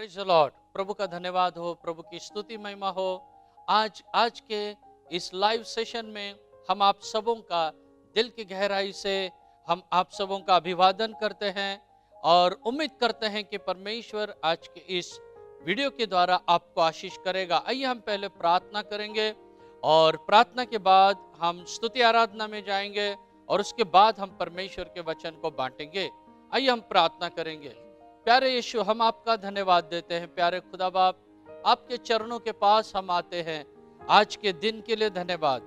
Praise the Lord. प्रभु का धन्यवाद हो, प्रभु की स्तुति महिमा हो। आज के इस लाइव सेशन में हम आप सबों का दिल की गहराई से हम आप सबों का अभिवादन करते हैं और उम्मीद करते हैं कि परमेश्वर आज के इस वीडियो के द्वारा आपको आशीष करेगा। आइए हम पहले प्रार्थना करेंगे और प्रार्थना के बाद हम स्तुति आराधना में जाएंगे और उसके बाद हम परमेश्वर के वचन को बांटेंगे। आइए हम प्रार्थना करेंगे। प्यारे यीशु, हम आपका धन्यवाद देते हैं। प्यारे खुदा बाप, आपके चरणों के पास हम आते हैं। आज के दिन के लिए धन्यवाद,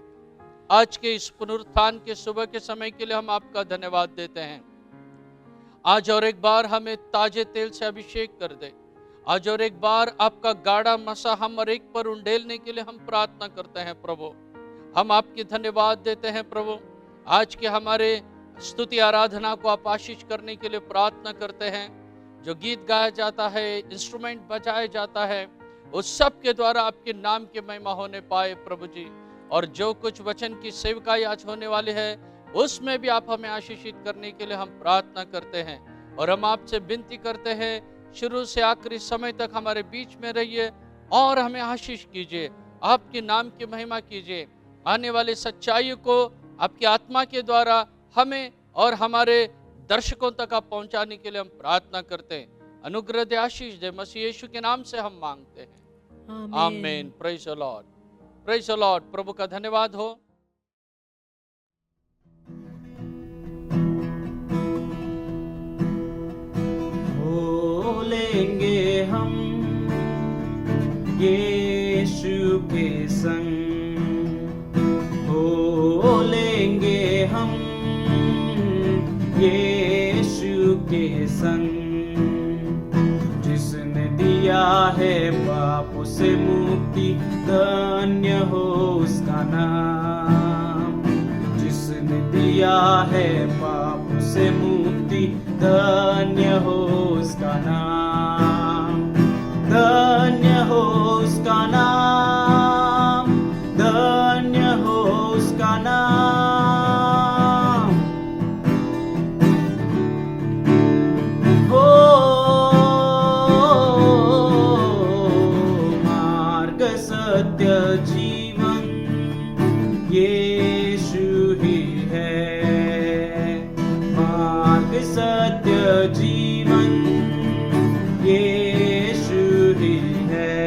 आज के इस पुनरुत्थान के सुबह के समय के लिए हम आपका धन्यवाद देते हैं। आज और एक बार हमें ताजे तेल से अभिषेक कर दे। आज और एक बार आपका गाढ़ा मसा हम और एक पर उंडेलने के लिए हम प्रार्थना करते हैं। प्रभु, हम आपकी धन्यवाद देते हैं। प्रभु, आज के हमारे स्तुति आराधना को आप आशीष करने के लिए प्रार्थना करते हैं। जो गीत गाया जाता है, इंस्ट्रूमेंट बजाया जाता है, उस सब के द्वारा आपके नाम की महिमा होने पाए प्रभु जी। और जो कुछ वचन की सेवकाई आज होने वाली है, उसमें भी आप हमें आशीषित करने के लिए हम प्रार्थना करते हैं। और हम आपसे विनती करते हैं, शुरू से आखिरी समय तक हमारे बीच में रहिए और हमें आशीष कीजिए, आपके नाम की महिमा कीजिए। आने वाली सच्चाई को आपकी आत्मा के द्वारा हमें और हमारे दर्शकों तक आप पहुंचाने के लिए हम प्रार्थना करते हैं। अनुग्रह दे, आशीष दे, मसीह यीशु के नाम से हम मांगते हैं, आमीन। Praise the Lord, praise the Lord. प्रभु का धन्यवाद हो। लेंगे हम यीशु के संग, हो लेंगे हम यीशु के संग, जिसने दिया है पाप से मुक्ति, धन्य हो उसका नाम। जिसने दिया है पाप से मुक्ति, धन्य हो उसका नाम, धन्य हो उसका नाम, धन्य हो उसका नाम। मार्ग सत्य जीवन यीशु ही है, मार्ग सत्य जीवन यीशु ही है।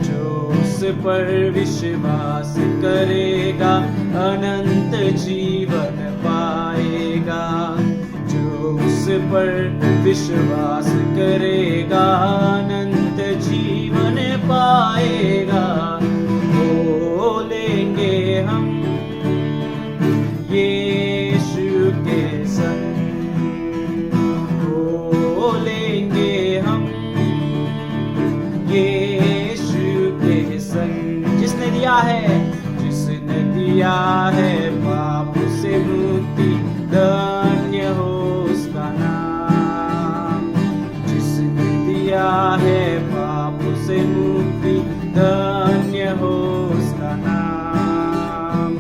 जो उस पर विश्वास करेगा, अनंत जीवन पाएगा। जो उस पर विश्वास करेगा, अनंत जीवन पाएगा। हो लेंगे हम यीशु के संग, हो लेंगे हम यीशु के संग। जिसने दिया है, जिसने दिया है पाप से मुक्ति, धन्य हो उसका नाम। जिसने दिया है पाप से मुक्ति, धन्य हो उसका नाम,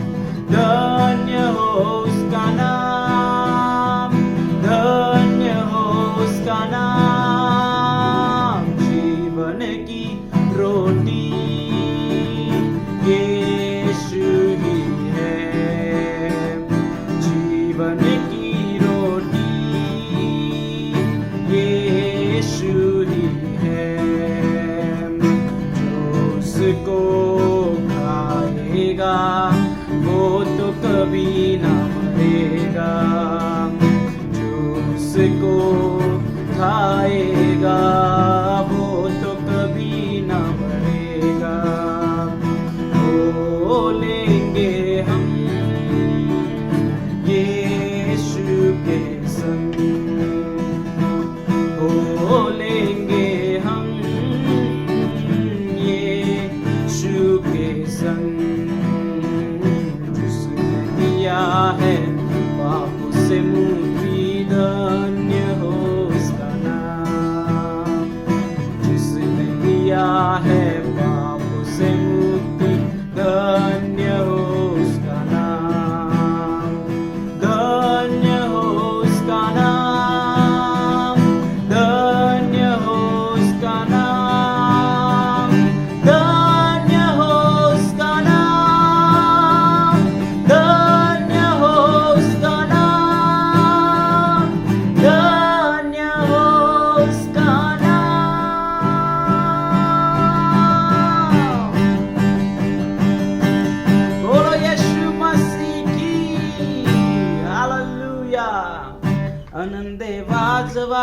धन्य हो उसका नाम, धन्य हो उसका नाम। जीवन की रोटी यीशु ही है, जीवन की रोटी यीशु ही है। जो उसको खाएगा, वो तो कभी ना मरेगा। जो उसको खाएगा, वो तो कभी ना मरेगा। हो लेंगे हम यीशु के संग, हो लेंगे हम यीशु के संग। जिसने दिया है पाप से मुक्ति, धन्य हो उसका नाम।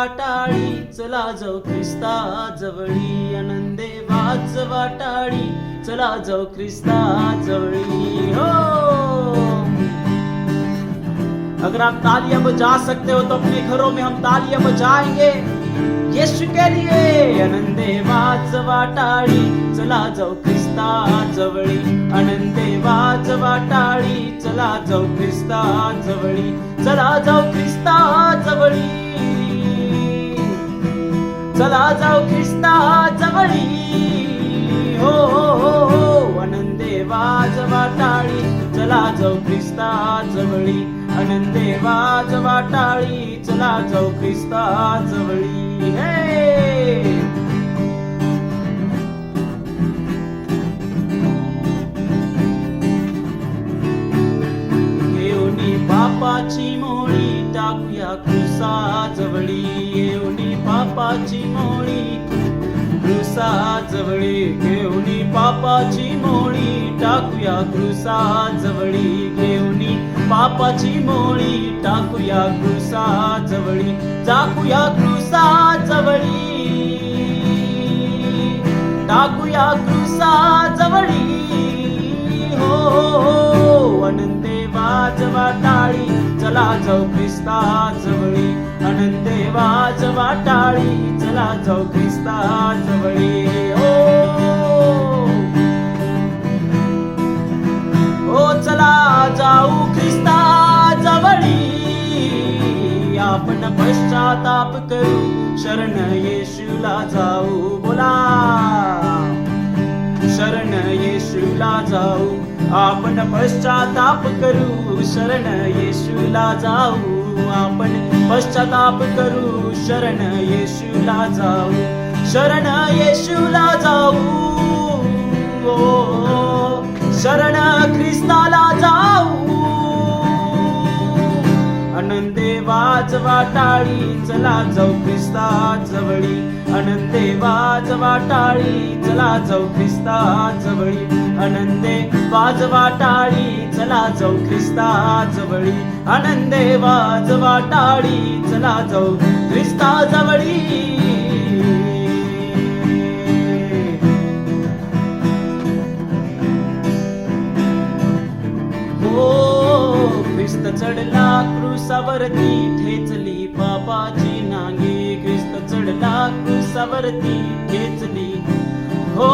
वाटाळी चला जाऊ ख्रिस्ता जवळी आनंदे वाटाळी चला जाऊ ख्रिस्ता जवळी हो। अगर आप तालियां बजा सकते हो तो अपने घरों में हम तालियां बजाएंगे यीशु के लिए। आनंदे वाटाळी चला जाऊ ख्रिस्ता जवळी आनंदे वाटाळी चला जाऊ ख्रिस्ता जवळी चला जाऊ ख्रिस्ता जवळी चला जाऊ ख्रिस्ता जवळी हो आनंदे वाटाळी चला जाऊ ख्रिस्ता जवळी आनंदे वाटाळी चला जाऊ ख्रिस्ता जवळी हे। घेऊनी पापाची मोळी टाकूया क्रुसा जवळी घेऊनी पापाची मोळी क्रुसा जवळी घेऊनी पापाची मोळी टाकूया क्रुसा जवळी घेऊनी पापाची मोळी टाकूया क्रुसा जवळी टाकूया क्रुसा जवळी टाकूया क्रुसा जवळी हो आनंदे वाटाळी चला जाऊ ख्रिस्ता जवळी आनंदे वाटाळी चला जाऊ ख्रिस्ता जवळी हो चला जाऊ ख्रिस्ता जवळी आपण पश्चाताप करू शरण येशूला जाऊ बोला शरण येशूला जाऊ आपण पश्चाताप करू शरण येशूला जाऊ आपण पश्चाताप करू शरण येशूला जाऊ शरण येशूला जाऊ शरण ख्रिस्ताला जाऊ आनंदे वाटाळी चला जाऊ ख्रिस्ता जवळी आनंदे वाटाळी चला जाऊ ख्रिस्ता जवळी आनंदे वाटाळी चला जाऊ ख्रिस्ता जवळी आनंदे वाटाळी चला जाऊ ख्रिस्ता जवळी ख्रिस्त चढला क्रूसावरती ठेचली पापाची नांगी ख्रिस्त चढला क्रूसावरती ठेचली हो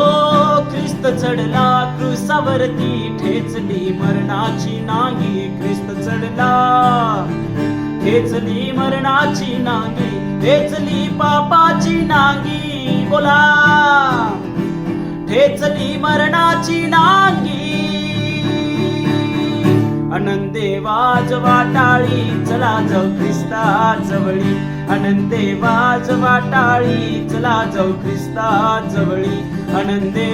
ख्रिस्त चढला क्रूसावरती ठेचली मरणाची नांगी ख्रिस्त चढला ठेचली मरणाची नांगी ठेचली पापाची नांगी बोला ठेचली मरणाची नांगी आनंदे वाटाळी चला जाऊ ख्रिस्ता जवळी आनंदे वाटाळी चला जाऊ ख्रिस्ता जवळी आनंदे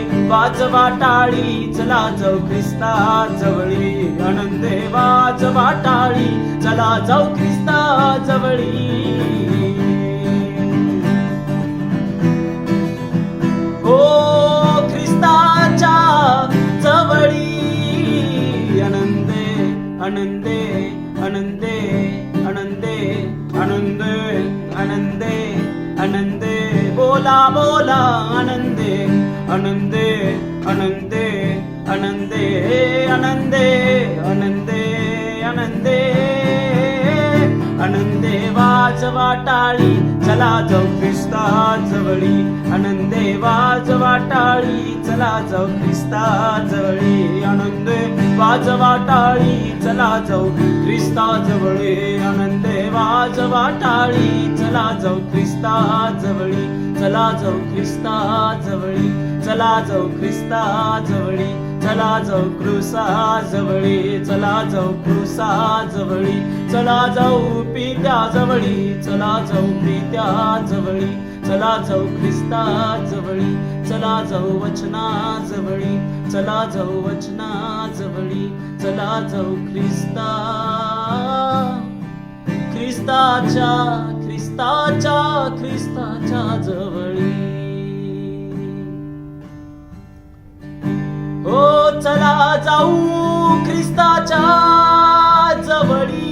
वाटाळी चला जाऊ ख्रिस्ता जवळी आनंदे वाटाळी चला जाऊ ख्रिस्ता जवळी हो ख्रिस्ताच्या जवळी आनंदे आनंदे आनंदे आनंदे आनंदे आनंदे आनंदे बोला बोला आनंदे आनंदे आनंदे आनंदे आनंदे आनंदे आनंदे आनंदे वाटाळी चला जाऊ ख्रिस्ता जवळी आनंदे वाटाळी चला जाऊ ख्रिस्ता जवळी आनंदे वाटाळी चला जाऊ ख्रिस्ता जवळी आनंदे वाटाळी चला जाऊ ख्रिस्ता जवळी चला जाऊ ख्रिस्ता जवळी चला जाऊ ख्रिस्ता जवळी चला जाऊ क्रूसा जवळी चला जाऊ क्रूसा जवळी चला जाऊ पित्या जवळी चला जाऊ पित्या जवळी चला जाऊ ख्रिस्ता जवळी चला जाऊ वचना जवळी चला जाऊ वचना जवळी चला जाऊ ख्रिस्ता ख्रिस्ताच्या ख्रिस्ताच्या ख्रिस्ताच्या जवळी हो चला जाऊ ख्रिस्ताच्या जवळी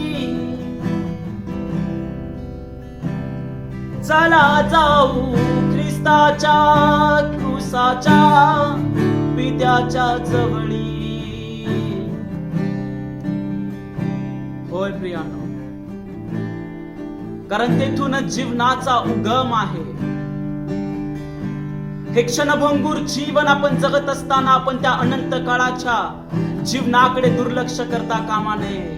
चला जाऊ ख्रिस्ताच्या क्रूसाच्या पित्याच्या जवळी. होय प्रियानो, कारण तेथूनच जीवनाचा उगम आहे. हे क्षणभंगूर जीवन आपण जगत असताना आपण त्या अनंत काळाच्या जीवनाकडे दुर्लक्ष करता कामा नये.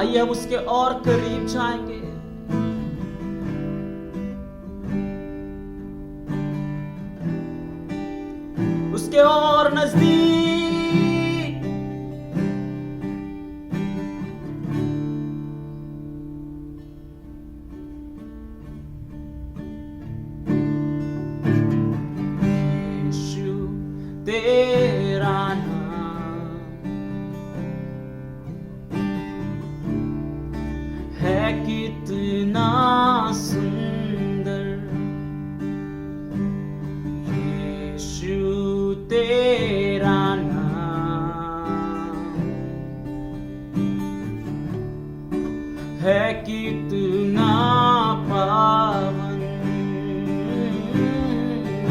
आइए हम उसके और करीब जाएंगे. उसके और नजदीक. यीशु तेरा है कितना सुंदर. यीशु तेरा नाम है कितना पावन.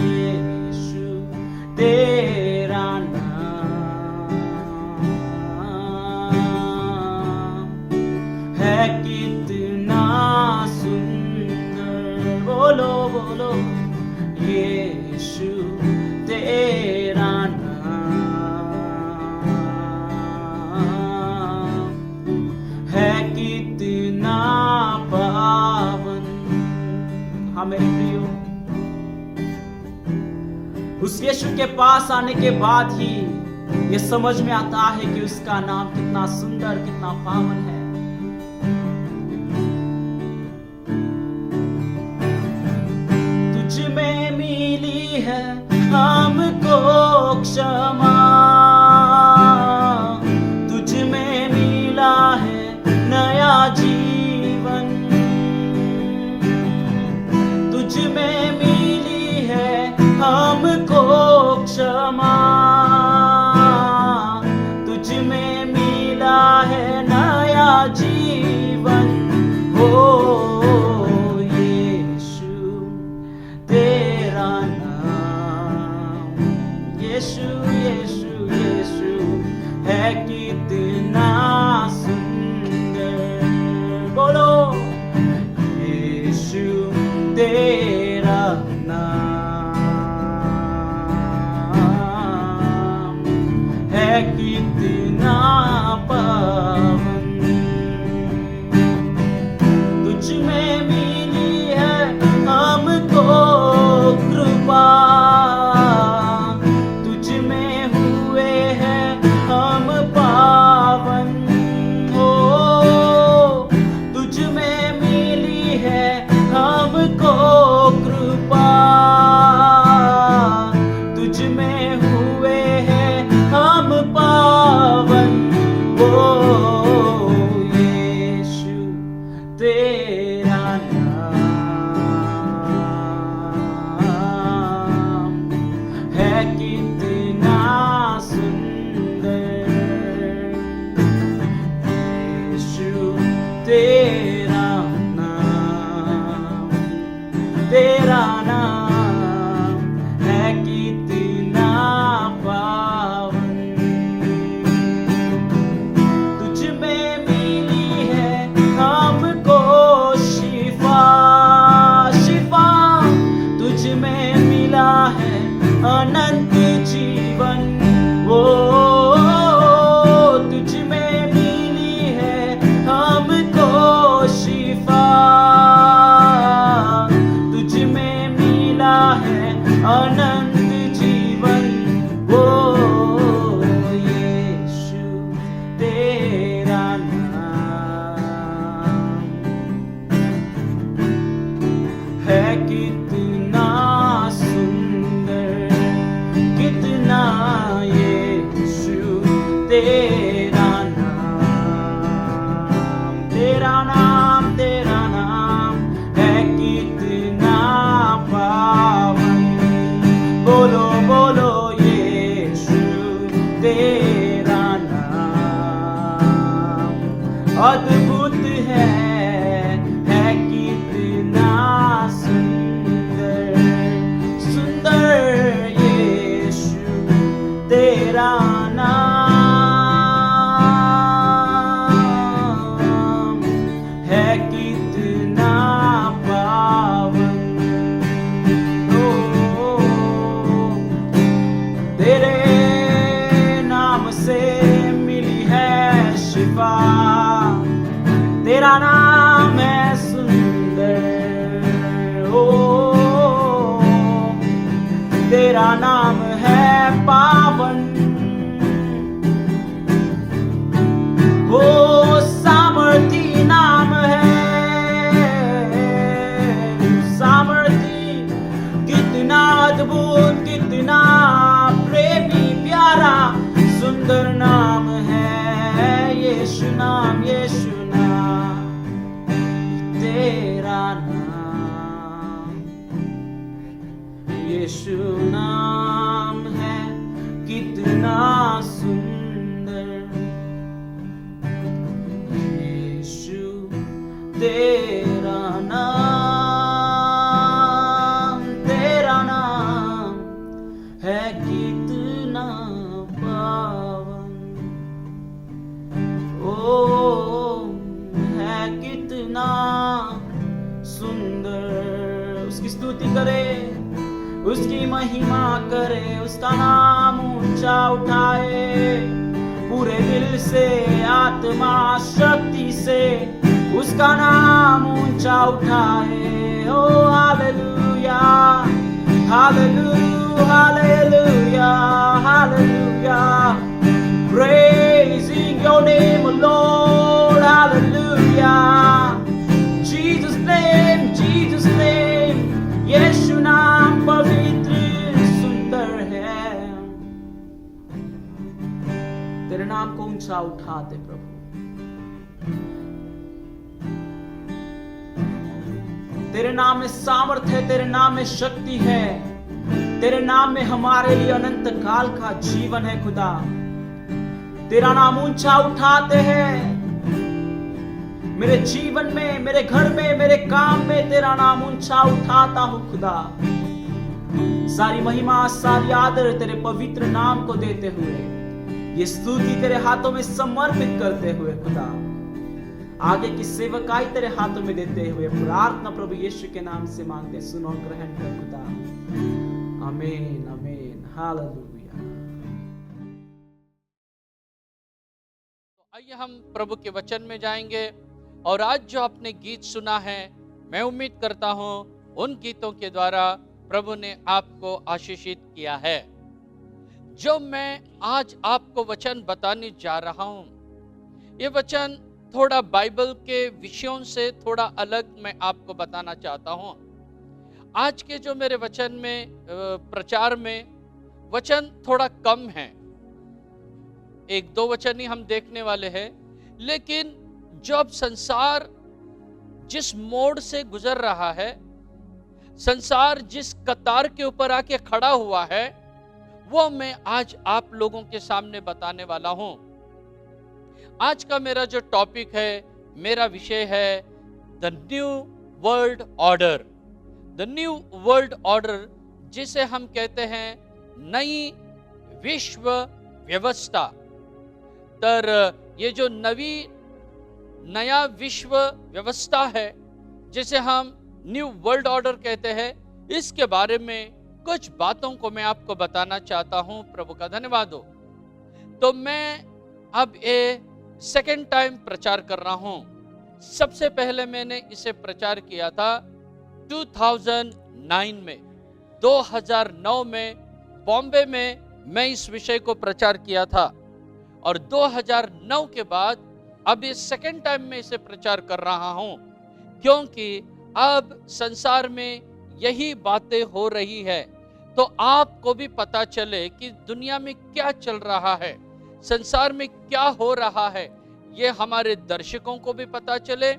यीशु तेरा नाम है कितना सुंदर. बोलो बोलो, यीशु तेरा नाम है कितना पावन. हाँ मेरे प्रियो, उस यीशु के पास आने के बाद ही ये समझ में आता है कि उसका नाम कितना सुंदर, कितना पावन है. तुझ में मिली है हमको क्षमा, तुझ में मिला है नया जीवन. तुझ में मिली है हमको क्षमा, तुझ में मिला है नया जीवन. हो यीशु तेरा नाम, यीशु यीशु यीशु है कितना सुंदर. बोलो, यीशु तेरा नाम है कितना पावन. तुझ में मिली है हमको कृपा, तुझ में हुए हैं हम पावन. हो तुझ में मिली है हमको कृपा, तुझ में हुए हैं हम पावन. ओ यीशु तेरा नाम है कितना सुंदर. यीशु तेरा नाम, तेरा नाम है कितना पावन. तुझ में मिली है हमको शिफा, शिफा. तुझ में मिला है अनंत जीवन. वो तुझ में मिली है हमको शिफा, तुझ में मिला है अनंत जीवन. वो यीशु तेरा तेरा नाम है पावन, ओ सामर्थी नाम है, सामर्थी। कितना अद्भुत, कितना प्रेमी, प्यारा, सुंदर नाम है यीशु नाम, यीशु नाम, तेरा नाम यीशु नाम है, कितना सुंदर यीशु तेरा नाम है, कितना पावन, ओ है कितना सुंदर। उसकी स्तुति करे, उसकी महिमा करे, उसका नाम ऊंचा उठाए, पूरे दिल से, आत्मा, शक्ति से उसका नाम ऊंचा उठाए। Oh hallelujah, hallelujah, hallelujah, hallelujah, praising your name, Lord, hallelujah, Jesus name, Jesus name, Yeshu नाम पवित्र सुंदर है। तेरे नाम को ऊंचा उठाते प्रभु, तेरे नाम में सामर्थ्य है, तेरे नाम में शक्ति है, तेरे नाम में हमारे लिए अनंत काल का जीवन है खुदा। तेरा नाम ऊंचा उठाते हैं, मेरे जीवन में, मेरे घर में, मेरे काम में तेरा नाम ऊंचा उठाता हूं खुदा। सारी महिमा, सारी आदर तेरे पवित्र नाम को देते हुए, ये स्तुति तेरे हाथों में समर्पित करते हुए खुदा, आगे की सेवकाई तेरे हाथों में देते हुए प्रार्थना प्रभु यीशु के नाम से मांगते, सुनो, ग्रहण कर खुदा। आमीन, आमीन, हालेलुया। तो आइए हम प्रभु के वचन में जाएंगे, और आज जो आपने गीत सुना है, मैं उम्मीद करता हूं उन गीतों के द्वारा प्रभु ने आपको आशीषित किया है। जो मैं आज आपको वचन बताने जा रहा हूं, ये वचन थोड़ा बाइबल के विषयों से थोड़ा अलग मैं आपको बताना चाहता हूं। आज के जो मेरे वचन में प्रचार में वचन थोड़ा कम है, एक दो वचन ही हम देखने वाले हैं, लेकिन जब संसार जिस मोड़ से गुजर रहा है, संसार जिस कतार के ऊपर आके खड़ा हुआ है, वो मैं आज आप लोगों के सामने बताने वाला हूं। आज का मेरा जो टॉपिक है, मेरा विषय है the new world order. The new world order, जिसे हम कहते हैं नई विश्व व्यवस्था। तर ये जो नया विश्व व्यवस्था है, जिसे हम न्यू वर्ल्ड ऑर्डर कहते हैं, इसके बारे में कुछ बातों को मैं आपको बताना चाहता हूं। प्रभु का धन्यवाद हो। तो मैं अब ये सेकेंड टाइम प्रचार कर रहा हूं। सबसे पहले मैंने इसे प्रचार किया था 2009 में, 2009 में बॉम्बे में मैं इस विषय को प्रचार किया था, और 2009 के बाद अब ये सेकेंड टाइम में इसे प्रचार कर रहा हूं, क्योंकि अब संसार में यही बातें हो रही है, तो आपको भी पता चले कि दुनिया में क्या चल रहा है, संसार में क्या हो रहा है, ये हमारे दर्शकों को भी पता चले,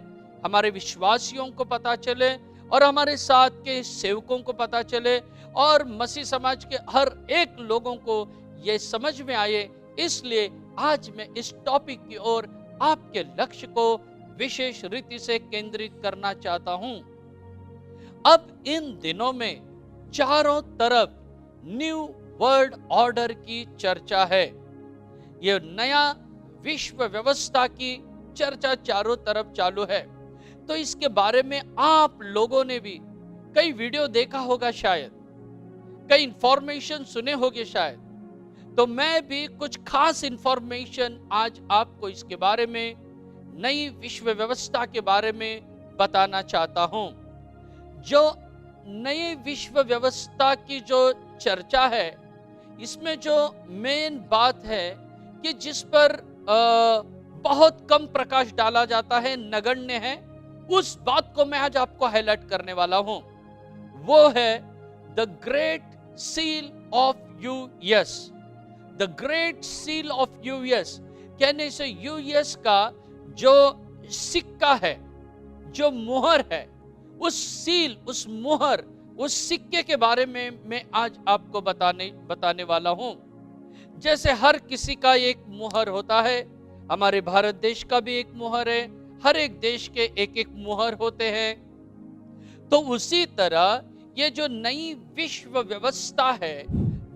हमारे विश्वासियों को पता चले, और हमारे साथ के सेवकों को पता चले, और मसीह समाज के हर एक लोगों को ये समझ में आए। इसलिए आज मैं इस टॉपिक की ओर आपके लक्ष्य को विशेष रीति से केंद्रित करना चाहता हूं। अब इन दिनों में चारों तरफ न्यू वर्ल्ड ऑर्डर की चर्चा है। यह नया विश्व व्यवस्था की चर्चा चारों तरफ चालू है। तो इसके बारे में आप लोगों ने भी कई वीडियो देखा होगा, शायद कई इंफॉर्मेशन सुने होंगे शायद। तो मैं भी कुछ खास इंफॉर्मेशन आज आपको इसके बारे में, नई विश्व व्यवस्था के बारे में बताना चाहता हूं। जो नई विश्व व्यवस्था की जो चर्चा है, इसमें जो मेन बात है कि जिस पर बहुत कम प्रकाश डाला जाता है, नगण्य है, उस बात को मैं आज आपको हाईलाइट करने वाला हूं। वो है the great seal of US. The great seal of US कहने से यूएस का जो सिक्का है, जो मुहर है, उस सील, उस मुहर, उस सिक्के के बारे में मैं आज आपको बताने वाला हूं। जैसे हर किसी का एक मुहर होता है, हमारे भारत देश का भी एक मुहर है, हर एक देश के एक एक मुहर होते हैं। तो उसी तरह ये जो नई विश्व व्यवस्था है,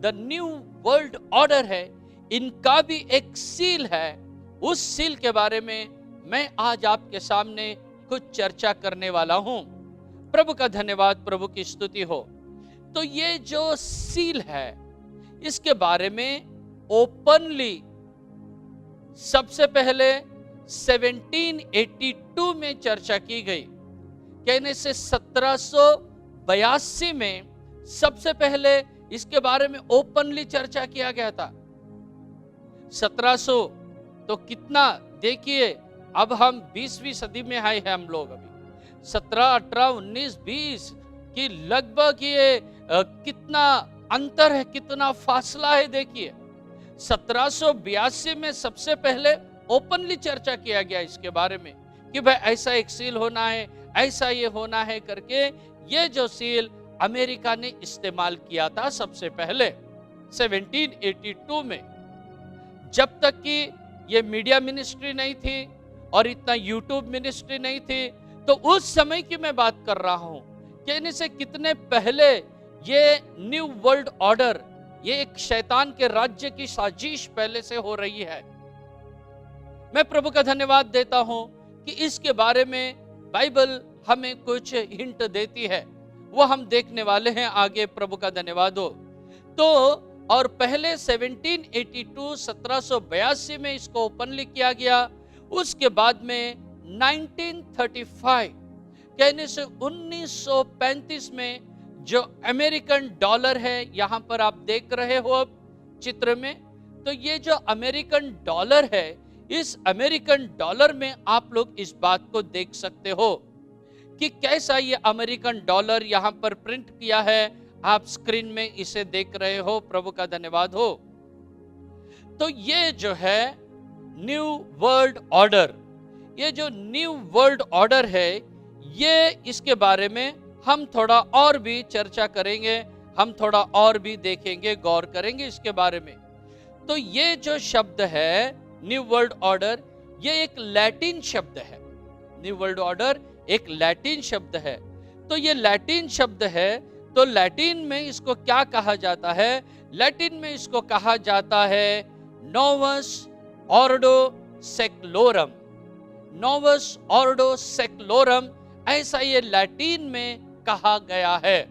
द न्यू वर्ल्ड ऑर्डर है, इनका भी एक सील है। उस सील के बारे में मैं आज आपके सामने कुछ चर्चा करने वाला हूं। प्रभु का धन्यवाद, प्रभु की स्तुति हो। तो ये जो सील है, इसके बारे में ओपनली सबसे पहले 1782 में चर्चा की गई। कहने से 1782 में सबसे पहले इसके बारे में ओपनली चर्चा किया गया था। 1700 तो कितना, देखिए अब हम 20वीं सदी में आए हैं हम लोग। अभी 17, 18, 19, 20 की लगभग ये कितना अंतर है, कितना फासला है। देखिए 1782 में सबसे पहले ओपनली चर्चा किया गया इसके बारे में कि भाई ऐसा एक सील होना है, ऐसा ये होना है करके। ये जो सील अमेरिका ने इस्तेमाल किया था सबसे पहले 1782 में। जब तक कि ये मीडिया मिनिस्ट्री नहीं थी और इतना यूट्यूब मिनिस्ट्री नहीं थी, तो उस समय की मैं बात कर रहा हूं। कहने से कितने पहले ये न्यू वर्ल्ड ऑर्डर, ये एक शैतान के राज्य की साजिश पहले से हो रही है। मैं प्रभु का धन्यवाद देता हूं कि इसके बारे में बाइबल हमें कुछ हिंट देती है, वो हम देखने वाले हैं आगे। प्रभु का धन्यवाद हो। तो और पहले 1782 में इसको ओपनली किया गया। उसके बाद में 1935 कहने से 1935 में जो अमेरिकन डॉलर है, यहां पर आप देख रहे हो अब चित्र में, तो ये जो अमेरिकन डॉलर है, इस अमेरिकन डॉलर में आप लोग इस बात को देख सकते हो कि कैसा ये अमेरिकन डॉलर यहां पर प्रिंट किया है। आप स्क्रीन में इसे देख रहे हो। प्रभु का धन्यवाद हो। तो ये जो है न्यू वर्ल्ड ऑर्डर, ये जो न्यू वर्ल्ड ऑर्डर है, ये इसके बारे में हम थोड़ा और भी चर्चा करेंगे, हम थोड़ा और भी देखेंगे, गौर करेंगे इसके बारे में। तो ये जो शब्द है न्यू वर्ल्ड ऑर्डर, ये एक लैटिन शब्द है। न्यू वर्ल्ड ऑर्डर एक लैटिन शब्द है। तो ये लैटिन शब्द है, तो लैटिन में इसको क्या कहा जाता है? लैटिन में इसको कहा जाता है नोवस ऑर्डो सेक्लोरम। नोवस ऑर्डो सेक्लोरम, ऐसा ये लैटिन में कहा गया है।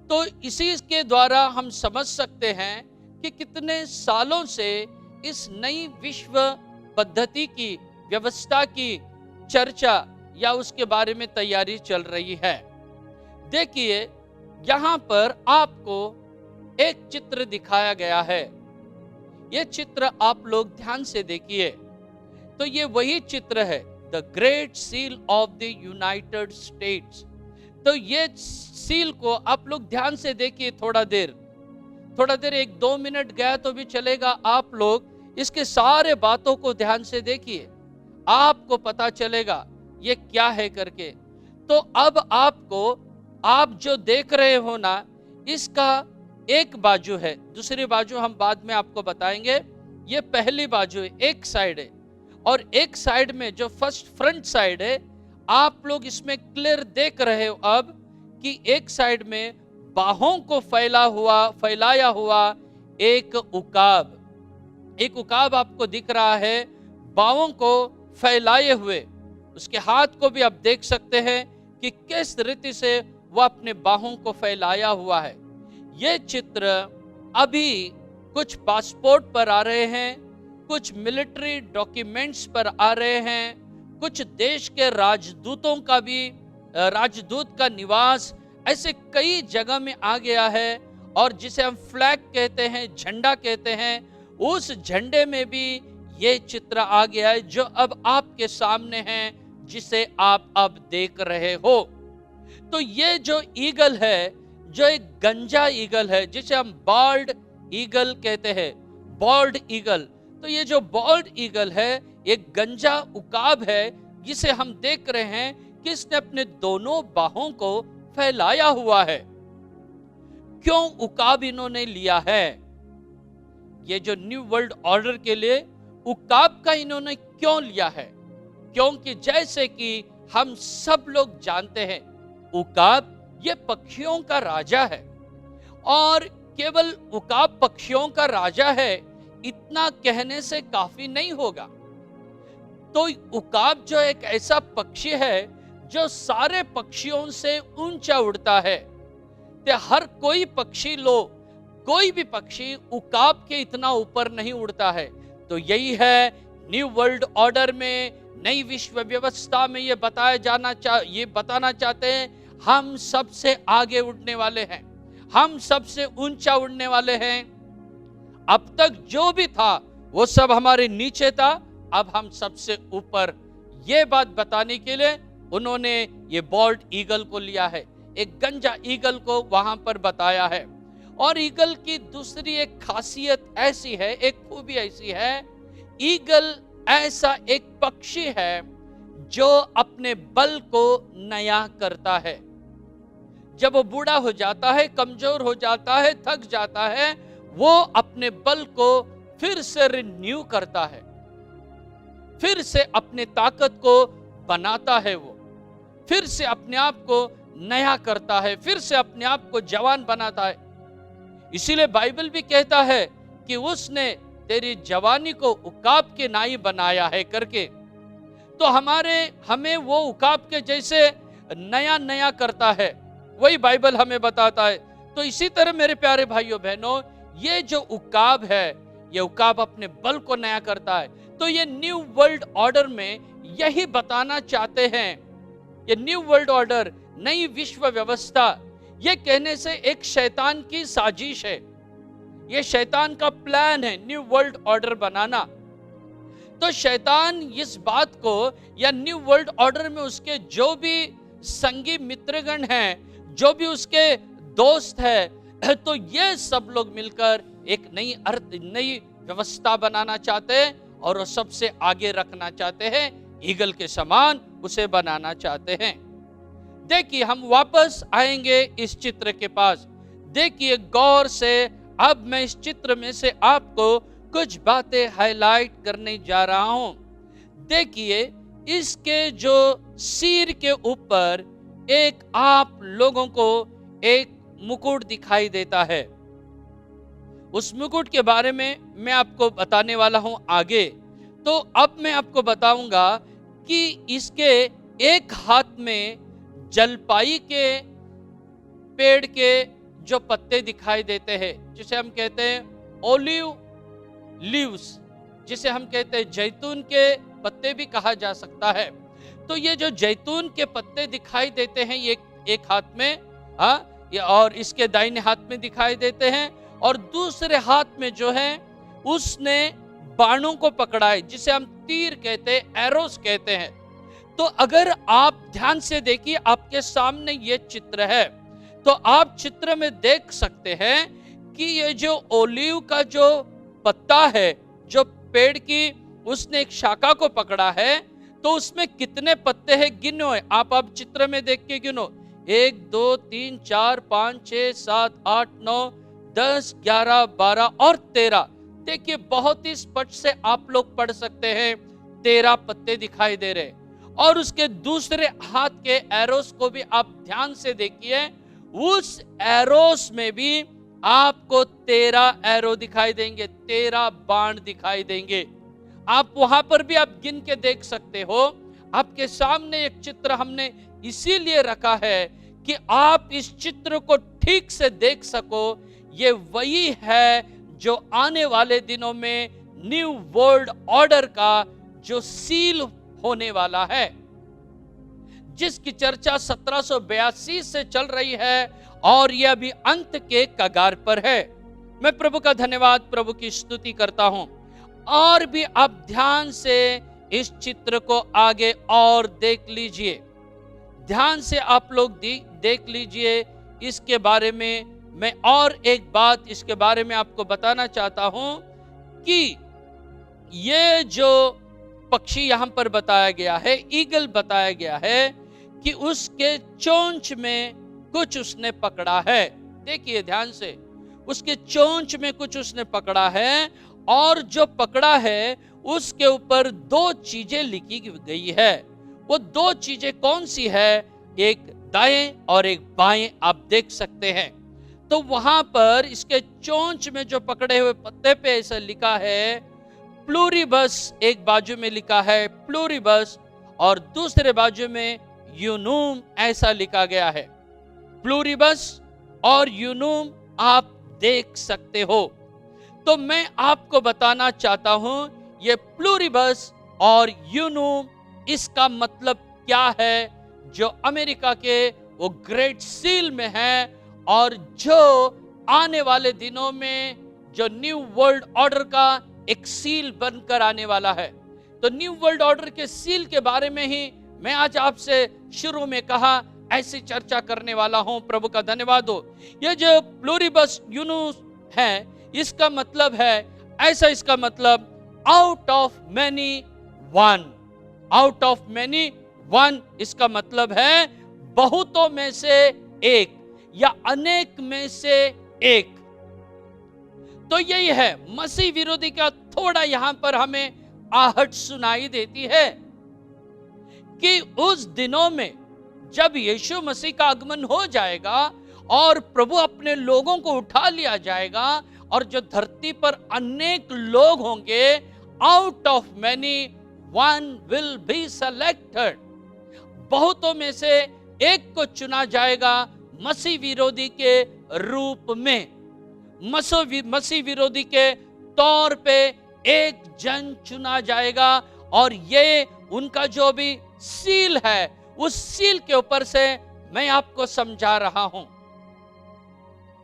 तो इसी के द्वारा हम समझ सकते हैं कि कितने सालों से इस नई विश्व पद्धति की, व्यवस्था की चर्चा या उसके बारे में तैयारी चल रही है। देखिए यहां पर आपको एक चित्र दिखाया गया है। यह चित्र आप लोग ध्यान से देखिए। तो ये वही चित्र है, the great seal of the United states. तो ये सील को आप लोग ध्यान से देखिए। थोड़ा देर 1-2 मिनट गया तो भी चलेगा। आप लोग इसके सारे बातों को ध्यान से देखिए, आपको पता चलेगा ये क्या है करके। तो अब आपको, आप जो देख रहे हो ना, इसका एक बाजू है, दूसरी बाजू हम बाद में आपको बताएंगे। ये पहली बाजू है, एक साइड है, और एक साइड में जो फ्रंट साइड है, आप लोग इसमें क्लियर देख रहे हो अब कि एक साइड में बाहों को फैलाया हुआ एक उकाब आपको दिख रहा है, बाहों को फैलाए हुए। उसके हाथ को भी आप देख सकते हैं कि किस रीति से वह अपने बाहों को फैलाया हुआ है। ये चित्र अभी कुछ पासपोर्ट पर आ रहे हैं, कुछ मिलिट्री डॉक्यूमेंट्स पर आ रहे हैं, कुछ देश के राजदूतों का भी, राजदूत का निवास ऐसे कई जगह में आ गया है, और जिसे हम फ्लैग कहते हैं, झंडा कहते हैं, उस झंडे में भी ये चित्र आ गया है जो अब आपके सामने है, जिसे आप अब देख रहे हो। तो ये जो ईगल है, जो एक गंजा ईगल है, जिसे हम बॉल्ड ईगल कहते हैं, बॉल्ड ईगल, तो ये जो बॉल्ड ईगल है एक गंजा उकाब है, जिसे हम देख रहे हैं कि इसने अपने दोनों बाहों को फैलाया हुआ है। क्यों उकाब इन्होंने लिया है? ये जो न्यू वर्ल्ड ऑर्डर के लिए उकाब का इन्होंने क्यों लिया है? क्योंकि जैसे कि हम सब लोग जानते हैं, उकाब ये पक्षियों का राजा है, और केवल उकाब पक्षियों का राजा है इतना कहने से काफी नहीं होगा। तो उकाब जो एक ऐसा पक्षी है जो सारे पक्षियों से ऊंचा उड़ता है। तो हर कोई पक्षी लो, कोई भी पक्षी उकाब के इतना ऊपर नहीं उड़ता है। तो यही है न्यू वर्ल्ड ऑर्डर में, नई विश्व व्यवस्था में ये बताना चाहते हैं, हम सबसे आगे उड़ने वाले हैं, हम सबसे ऊंचा उड़ने वाले हैं। अब तक जो भी था वो सब हमारे नीचे था, अब हम सबसे ऊपर। ये बात बताने के लिए उन्होंने ये बॉल्ड ईगल को लिया है, एक गंजा ईगल को वहां पर बताया है। और ईगल की दूसरी एक खासियत ऐसी है, एक खूबी ऐसी है, ईगल ऐसा एक पक्षी है जो अपने बल को नया करता है। जब वो बूढ़ा हो जाता है, कमजोर हो जाता है, थक जाता है, वो अपने बल को फिर से रिन्यू करता है, फिर से अपने ताकत को बनाता है, वो फिर से अपने आप को नया करता है, फिर से अपने आप को जवान बनाता है। इसीलिए बाइबल भी कहता है कि उसने तेरी जवानी को उकाब के नाई बनाया है करके। तो हमें वो उकाब के जैसे नया नया करता है, वही बाइबल हमें बताता है। तो इसी तरह मेरे प्यारे भाइयों बहनों, ये जो उकाब है, ये उकाब अपने बल को नया करता है। तो ये न्यू वर्ल्ड ऑर्डर में यही बताना चाहते हैं, ये न्यू वर्ल्ड ऑर्डर, नई विश्व व्यवस्था, ये कहने से एक शैतान की साजिश है, ये शैतान का प्लान है न्यू वर्ल्ड ऑर्डर बनाना। तो शैतान इस बात को, या न्यू वर्ल्ड ऑर्डर में उसके जो भी संगी मित्रगण हैं, जो भी उसके दोस्त है, तो ये सब लोग मिलकर एक नई व्यवस्था बनाना चाहते हैं, और वो सबसे आगे रखना चाहते हैं, ईगल के समान उसे बनाना चाहते हैं। देखिए, हम वापस आएंगे इस चित्र के पास। देखिए गौर से, अब मैं इस चित्र में से आपको कुछ बातें हाईलाइट करने जा रहा हूं। देखिए, इसके जो सिर के ऊपर एक आप लोगों को एक मुकुट दिखाई देता है। उस मुकुट के बारे में मैं आपको बताने वाला हूं आगे। तो अब मैं आपको बताऊंगा कि इसके एक हाथ में जलपाई के पेड़ के जो पत्ते दिखाई देते हैं, जिसे हम कहते हैं ओलिव लीव्स, जिसे हम कहते हैं जैतून के पत्ते भी कहा जा सकता है। तो ये जो जैतून के पत्ते दिखाई देते हैं, ये एक हाथ में, और इसके दाहिने हाथ में दिखाई देते हैं, और दूसरे हाथ में जो है उसने बाणों को पकड़ा है, जिसे हम तीर कहते हैं, एरोस कहते हैं। तो अगर आप ध्यान से देखिए, आपके सामने ये चित्र है, तो आप चित्र में देख सकते हैं कि ये जो ओलिव का जो पत्ता है, जो पेड़ की उसने एक शाखा को पकड़ा है, तो उसमें कितने पत्ते हैं गिनो है। आप अब चित्र में देख के गिनो, 1 2 3 4 5 6 7 8 9 10 11 12 और 13। देखिए, बहुत ही स्पष्ट से आप लोग पढ़ सकते हैं, 13 पत्ते दिखाई दे रहे। और उसके दूसरे हाथ के एरोस को भी आप ध्यान से देखिए, उस एरोस में भी आपको 13 एरो दिखाई देंगे, 13 बाण दिखाई देंगे। आप वहां पर भी आप गिन के देख सकते हो। आपके सामने एक चित्र हमने इसीलिए रखा है कि आप इस चित्र को ठीक से देख सको। ये वही है जो आने वाले दिनों में न्यू वर्ल्ड ऑर्डर का जो सील होने वाला है। जिसकी चर्चा 1782 से चल रही है और यह अभी अंत के कगार पर है। मैं प्रभु का धन्यवाद, प्रभु की स्तुति करता हूं। और भी आप ध्यान से इस चित्र को आगे और देख लीजिए, ध्यान से आप लोग देख लीजिए इसके बारे में। मैं और एक बात इसके बारे में आपको बताना चाहता हूं कि ये जो पक्षी यहां पर बताया गया है, ईगल बताया गया है, कि उसके चोंच में कुछ उसने पकड़ा है। देखिए ध्यान से, उसके चोंच में कुछ उसने पकड़ा है, और जो पकड़ा है उसके ऊपर दो चीजें लिखी गई है। वो दो चीजें कौन सी है? एक दाएं और एक बाएं, आप देख सकते हैं। तो वहां पर इसके चोंच में जो पकड़े हुए पत्ते पे ऐसा लिखा है प्लूरिबस, एक बाजू में लिखा है प्लूरिबस और दूसरे बाजू में यूनूम, ऐसा लिखा गया है। प्लूरिबस और यूनूम आप देख सकते हो। तो मैं आपको बताना चाहता हूं ये प्लूरिबस और यूनूम, इसका मतलब क्या है, जो अमेरिका के वो ग्रेट सील में है और जो आने वाले दिनों में जो न्यू वर्ल्ड ऑर्डर का एक सील बनकर आने वाला है। तो न्यू वर्ल्ड ऑर्डर के सील के बारे में ही मैं आज आपसे शुरू में कहा, ऐसी चर्चा करने वाला हूं। प्रभु का धन्यवाद हो। ये जो प्लूरिबस यूनूस है, इसका मतलब है ऐसा, इसका मतलब out of many one, out of many one, इसका मतलब है बहुतों में से एक या अनेक में से एक। तो यही है मसीह विरोधी का थोड़ा यहां पर हमें आहट सुनाई देती है कि उस दिनों में जब यीशु मसीह का आगमन हो जाएगा और प्रभु अपने लोगों को उठा लिया जाएगा, और जो धरती पर अनेक लोग होंगे, out of many one will be selected, बहुतों में से एक को चुना जाएगा मसीह विरोधी के रूप में। मसीह विरोधी के तौर पे एक जन चुना जाएगा, और ये उनका जो भी सील है, उस सील के ऊपर से मैं आपको समझा रहा हूं।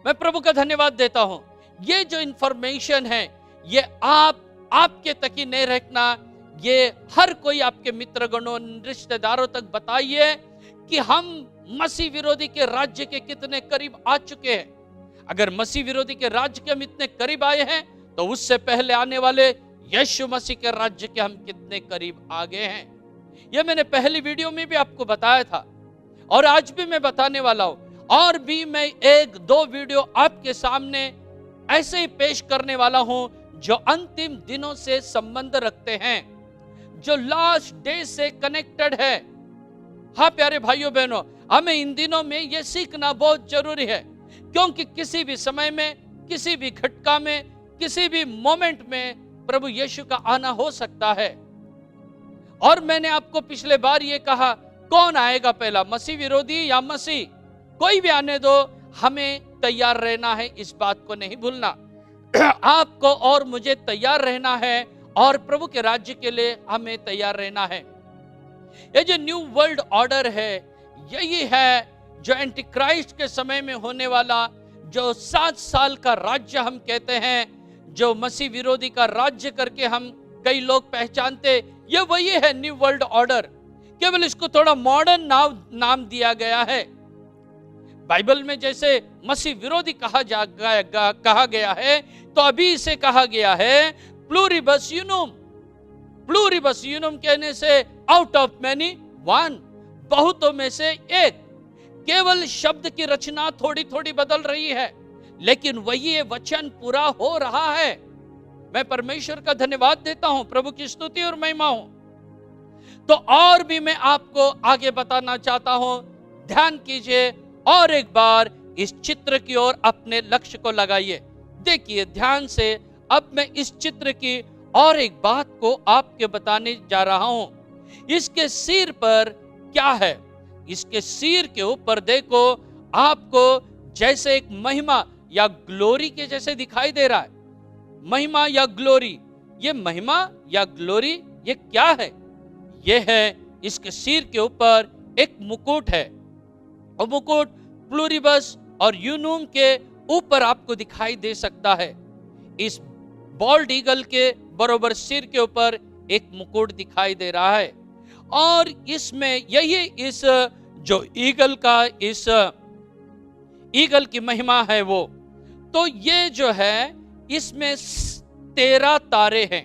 मैं प्रभु का धन्यवाद देता हूं। ये जो इंफॉर्मेशन है, ये आपके तक ही नहीं रखना, ये हर कोई आपके मित्रगणों, रिश्तेदारों तक बताइए कि हम मसीह विरोधी के राज्य के कितने करीब आ चुके हैं। अगर मसीह विरोधी के राज्य के हम इतने करीब आए हैं, तो उससे पहले आने वाले यीशु मसीह के राज्य के हम कितने करीब आ गए हैं। यह मैंने पहली वीडियो में भी आपको बताया था, और आज भी मैं बताने वाला हूं। और भी मैं एक दो वीडियो आपके सामने ऐसे ही पेश करने वाला हूं, जो अंतिम दिनों से संबंध रखते हैं, जो लास्ट डे से कनेक्टेड है। हाँ प्यारे भाइयों बहनों, हमें इन दिनों में यह सीखना बहुत जरूरी है, क्योंकि किसी भी समय में, किसी भी घटका में, किसी भी मोमेंट में प्रभु यीशु का आना हो सकता है। और मैंने आपको पिछले बार ये कहा, कौन आएगा पहला, मसीह विरोधी या मसीह? कोई भी आने दो, हमें तैयार रहना है, इस बात को नहीं भूलना। आपको और मुझे तैयार रहना है, और प्रभु के राज्य के लिए हमें तैयार रहना है। ये जो न्यू वर्ल्ड ऑर्डर है, यही है जो एंटी क्राइस्ट के समय में होने वाला, जो 7 साल का राज्य हम कहते हैं, जो मसीह विरोधी का राज्य करके हम कई लोग पहचानते, ये वही है न्यू वर्ल्ड ऑर्डर। केवल इसको थोड़ा मॉडर्न नाम दिया गया है। बाइबल में जैसे मसीह विरोधी कहा गया है, तो अभी इसे कहा गया है प्लूरिबस यूनूम। प्लूरिबस यूनूम कहने से आउट ऑफ मैनी वन, बहुतों में से एक। केवल शब्द की रचना थोड़ी थोड़ी बदल रही है, लेकिन वही वचन पूरा हो रहा है। मैं परमेश्वर का धन्यवाद देता हूं, प्रभु की स्तुति और महिमा हो। तो और भी मैं आपको आगे बताना चाहता हूं, ध्यान कीजिए और एक बार इस चित्र की ओर अपने लक्ष्य को लगाइए। देखिए ध्यान से, अब मैं इस चित्र की और एक बात को आपके बताने जा रहा हूं। इसके सिर पर क्या है? इसके सिर के ऊपर देखो, आपको जैसे एक महिमा या ग्लोरी के जैसे दिखाई दे रहा है। महिमा या ग्लोरी, ये महिमा या ग्लोरी ये क्या है? ये है इसके सिर के ऊपर एक मुकुट है, और मुकुट प्लूरिबस और यूनुम के ऊपर आपको दिखाई दे सकता है। इस बॉल्ड ईगल के बरोबर सिर के ऊपर एक मुकुट दिखाई दे रहा है, और इसमें यही इस जो ईगल का, इस ईगल की महिमा है वो। तो ये जो है, इसमें 13 तारे हैं,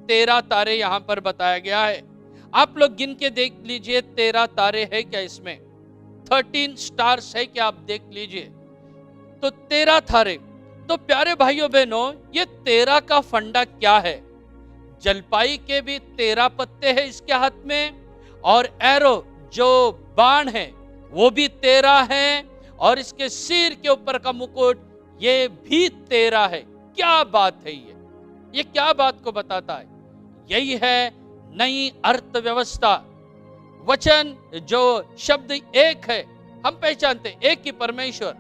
13 तारे यहां पर बताया गया है। आप लोग गिन के देख लीजिए 13 तारे है क्या इसमें, 13 स्टार्स है क्या, आप देख लीजिए। तो 13 तारे। तो प्यारे भाइयों बहनों, ये 13 का फंडा क्या है? जलपाई के भी 13 पत्ते हैं इसके हाथ में, और एरो जो बाण है वो भी 13 है, और इसके सिर के ऊपर का मुकुट ये भी 13 है। क्या बात है ये क्या बात को बताता है? यही है नई अर्थव्यवस्था। वचन जो शब्द एक है, हम पहचानते हैं एक ही परमेश्वर।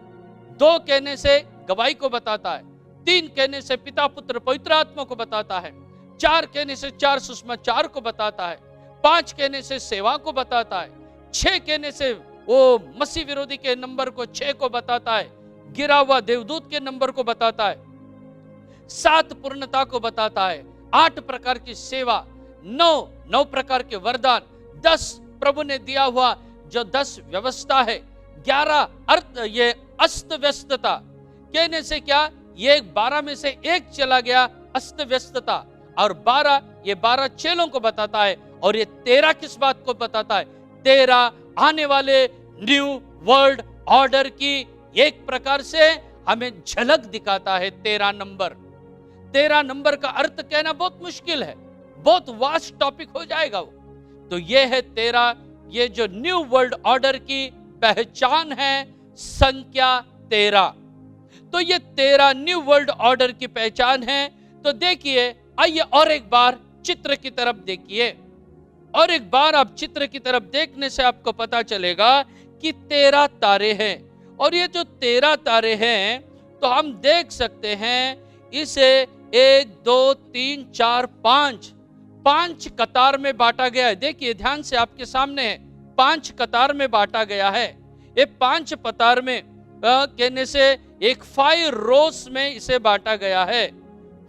2 कहने से गवाही को बताता है, 3 कहने से पिता पुत्र पवित्र आत्मा को बताता है, 4 कहने से 4 सुसमाचार को बताता है, 5 कहने से सेवा को बताता है, 6 कहने से वो मसीह विरोधी के नंबर को 6 को बताता है, गिरा हुआ देवदूत के नंबर को बताता है, 7 पूर्णता को बताता है, 8 प्रकार की सेवा, 9 प्रकार के वरदान, 10 प्रभु ने दिया हुआ जो 10 व्यवस्था है, 11 अर्थ, ये अस्त व्यस्तता कहने से क्या, ये 12 में से एक चला गया अस्त व्यस्तता, और 12 ये 12 चेलों को बताता है, और ये 13 किस बात को बताता है? 13 आने वाले न्यू वर्ल्ड ऑर्डर की एक प्रकार से हमें झलक दिखाता है। 13 नंबर का अर्थ कहना बहुत मुश्किल है, बहुत वास्ट टॉपिक हो जाएगा वो। तो ये है 13, ये जो न्यू वर्ल्ड ऑर्डर की पहचान है, संख्या 13। तो ये 13 न्यू वर्ल्ड ऑर्डर की पहचान है। तो देखिए, आइए और एक बार चित्र की तरफ देखिए, और एक बार आप चित्र की तरफ देखने से आपको पता चलेगा कि 13 तारे हैं। और ये जो 13 तारे हैं, तो हम देख सकते हैं इसे 1 2 3 4 5 कतार में बांटा गया है। देखिए ध्यान से, आपके सामने है, 5 कतार में बांटा गया है। ये 5 कतार में कहने से एक 5 रोज में इसे बांटा गया है,